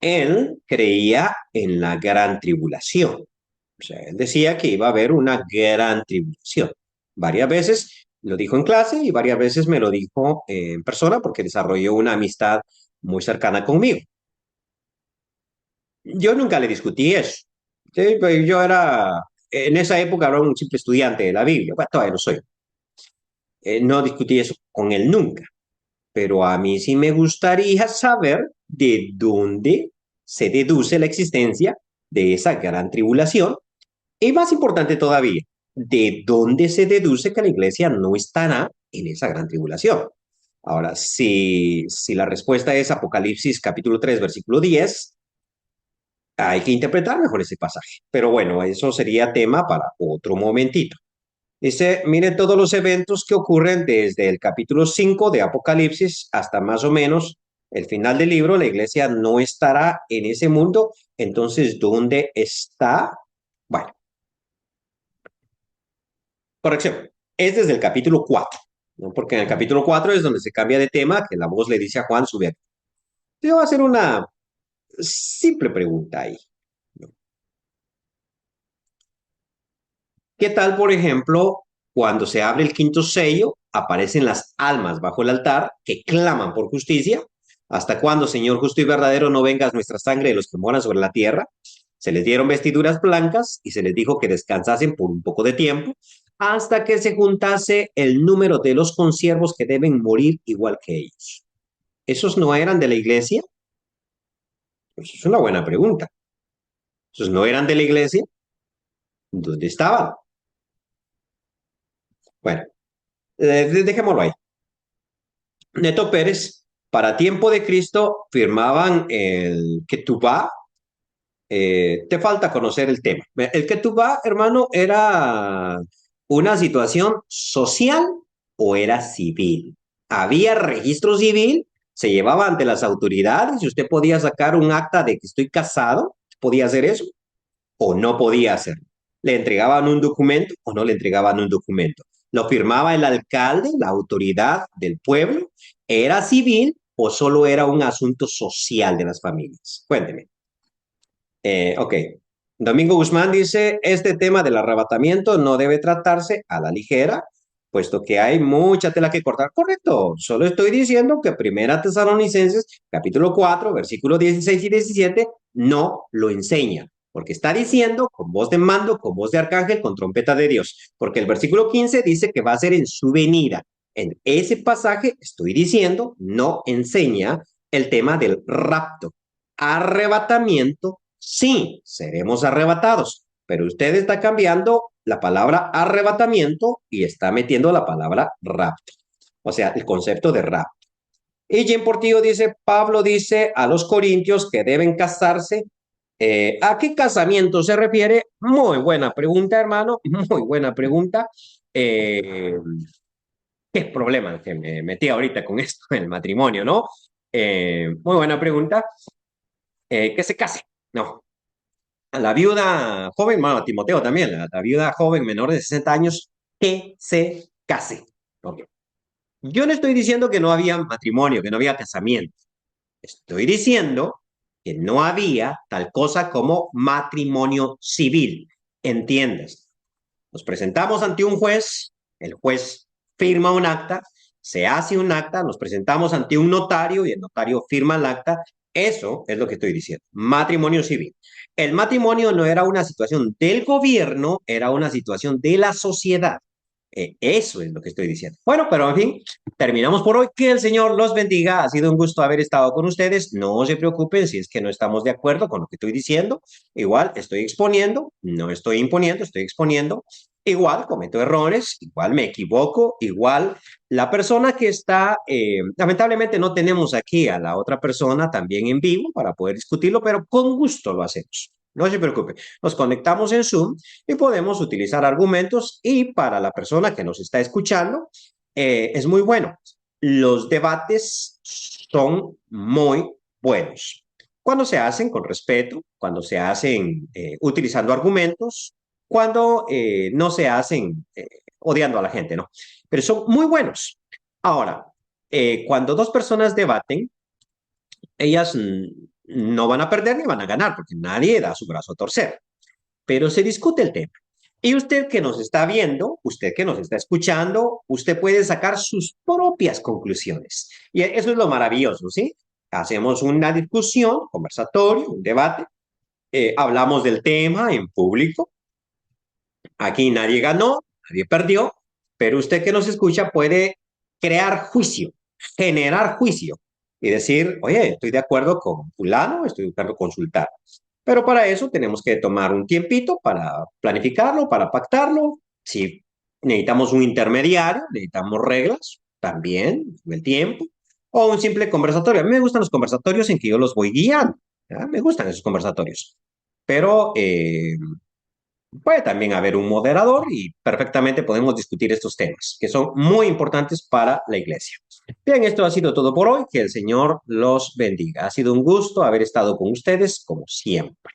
él creía en la gran tribulación. O sea, él decía que iba a haber una gran tribulación. Varias veces lo dijo en clase y varias veces me lo dijo en persona porque desarrolló una amistad muy cercana conmigo. Yo nunca le discutí eso. Sí, pues yo en esa época era un simple estudiante de la Biblia. Bueno, todavía lo soy. No discutí eso con él nunca. Pero a mí sí me gustaría saber de dónde se deduce la existencia de esa gran tribulación. Y más importante todavía, ¿de dónde se deduce que la iglesia no estará en esa gran tribulación? Ahora, si la respuesta es Apocalipsis capítulo 3 versículo 10, hay que interpretar mejor ese pasaje. Pero bueno, eso sería tema para otro momentito. Dice, mire todos los eventos que ocurren desde el capítulo 5 de Apocalipsis hasta más o menos el final del libro. La iglesia no estará en ese mundo. Entonces, ¿dónde está? Bueno, corrección. Es desde el capítulo 4, ¿no? Porque en el capítulo 4 es donde se cambia de tema, que la voz le dice a Juan, sube aquí. Yo voy a hacer una simple pregunta ahí, ¿no? ¿Qué tal, por ejemplo, cuando se abre el quinto sello, aparecen las almas bajo el altar que claman por justicia? ¿Hasta cuándo, Señor justo y verdadero, no vengas nuestra sangre de los que moran sobre la tierra? Se les dieron vestiduras blancas y se les dijo que descansasen por un poco de tiempo hasta que se juntase el número de los consiervos que deben morir igual que ellos. ¿Esos no eran de la iglesia? Pues es una buena pregunta. ¿Esos no eran de la iglesia? ¿Dónde estaban? Bueno, dejémoslo ahí. Neto Pérez, para tiempo de Cristo firmaban el Ketubá. Te falta conocer el tema. El Ketubá, hermano, era una situación social o era civil. Había registro civil, se llevaba ante las autoridades y usted podía sacar un acta de que estoy casado, podía hacer eso o no podía hacerlo. Le entregaban un documento o no le entregaban un documento. Lo firmaba el alcalde, la autoridad del pueblo. ¿Era civil o solo era un asunto social de las familias? Cuénteme. Ok. Domingo Guzmán dice, este tema del arrebatamiento no debe tratarse a la ligera. puesto que hay mucha tela que cortar. Correcto, solo estoy diciendo que Primera Tesalonicenses, capítulo 4, versículos 16 y 17, no lo enseña, porque está diciendo con voz de mando, con voz de arcángel, con trompeta de Dios, porque el versículo 15 dice que va a ser en su venida. En ese pasaje estoy diciendo, no enseña el tema del rapto. Arrebatamiento, sí, seremos arrebatados, pero usted está cambiando la palabra arrebatamiento y está metiendo la palabra rapto, o sea, el concepto de rapto. Y Jim Portillo dice, Pablo dice a los corintios que deben casarse. ¿A qué casamiento se refiere? Muy buena pregunta, hermano, muy buena pregunta. Eh, ¿Qué problema que me metí ahorita con esto, el matrimonio, no? Muy buena pregunta. Que se case, no. A la viuda joven, bueno, a Timoteo también, la viuda joven menor de 60 años, que se case. Ok. Yo no estoy diciendo que no había matrimonio, que no había casamiento. Estoy diciendo que no había tal cosa como matrimonio civil. ¿Entiendes? Nos presentamos ante un juez, el juez firma un acta, se hace un acta, nos presentamos ante un notario y el notario firma el acta. Eso es lo que estoy diciendo, matrimonio civil. El matrimonio no era una situación del gobierno, era una situación de la sociedad. Eso es lo que estoy diciendo. Bueno, pero en fin, terminamos por hoy. Que el Señor los bendiga. Ha sido un gusto haber estado con ustedes. No se preocupen si es que no estamos de acuerdo con lo que estoy diciendo. Igual estoy exponiendo, no estoy imponiendo, estoy exponiendo. Igual cometo errores, igual me equivoco, igual la persona que está, lamentablemente no tenemos aquí a la otra persona también en vivo para poder discutirlo, pero con gusto lo hacemos. No se preocupe, nos conectamos en Zoom y podemos utilizar argumentos y para la persona que nos está escuchando es muy bueno. Los debates son muy buenos. Cuando se hacen con respeto, cuando se hacen utilizando argumentos, cuando no se hacen odiando a la gente, ¿no? Pero son muy buenos. Ahora, cuando dos personas debaten, ellas no van a perder ni van a ganar, porque nadie da su brazo a torcer, pero se discute el tema. Y usted que nos está viendo, usted que nos está escuchando, usted puede sacar sus propias conclusiones. Y eso es lo maravilloso, ¿sí? Hacemos una discusión, conversatorio, un debate, hablamos del tema en público. Aquí nadie ganó, nadie perdió, pero usted que nos escucha puede crear juicio, generar juicio y decir, oye, estoy de acuerdo con fulano, estoy de acuerdo con sultano. Pero para eso tenemos que tomar un tiempito para planificarlo, para pactarlo. Si necesitamos un intermediario, necesitamos reglas, también, el tiempo, o un simple conversatorio. A mí me gustan los conversatorios en que yo los voy guiando. ¿Ya? Me gustan esos conversatorios. Pero puede también haber un moderador y perfectamente podemos discutir estos temas que son muy importantes para la iglesia. Bien, esto ha sido todo por hoy. Que el Señor los bendiga. Ha sido un gusto haber estado con ustedes como siempre.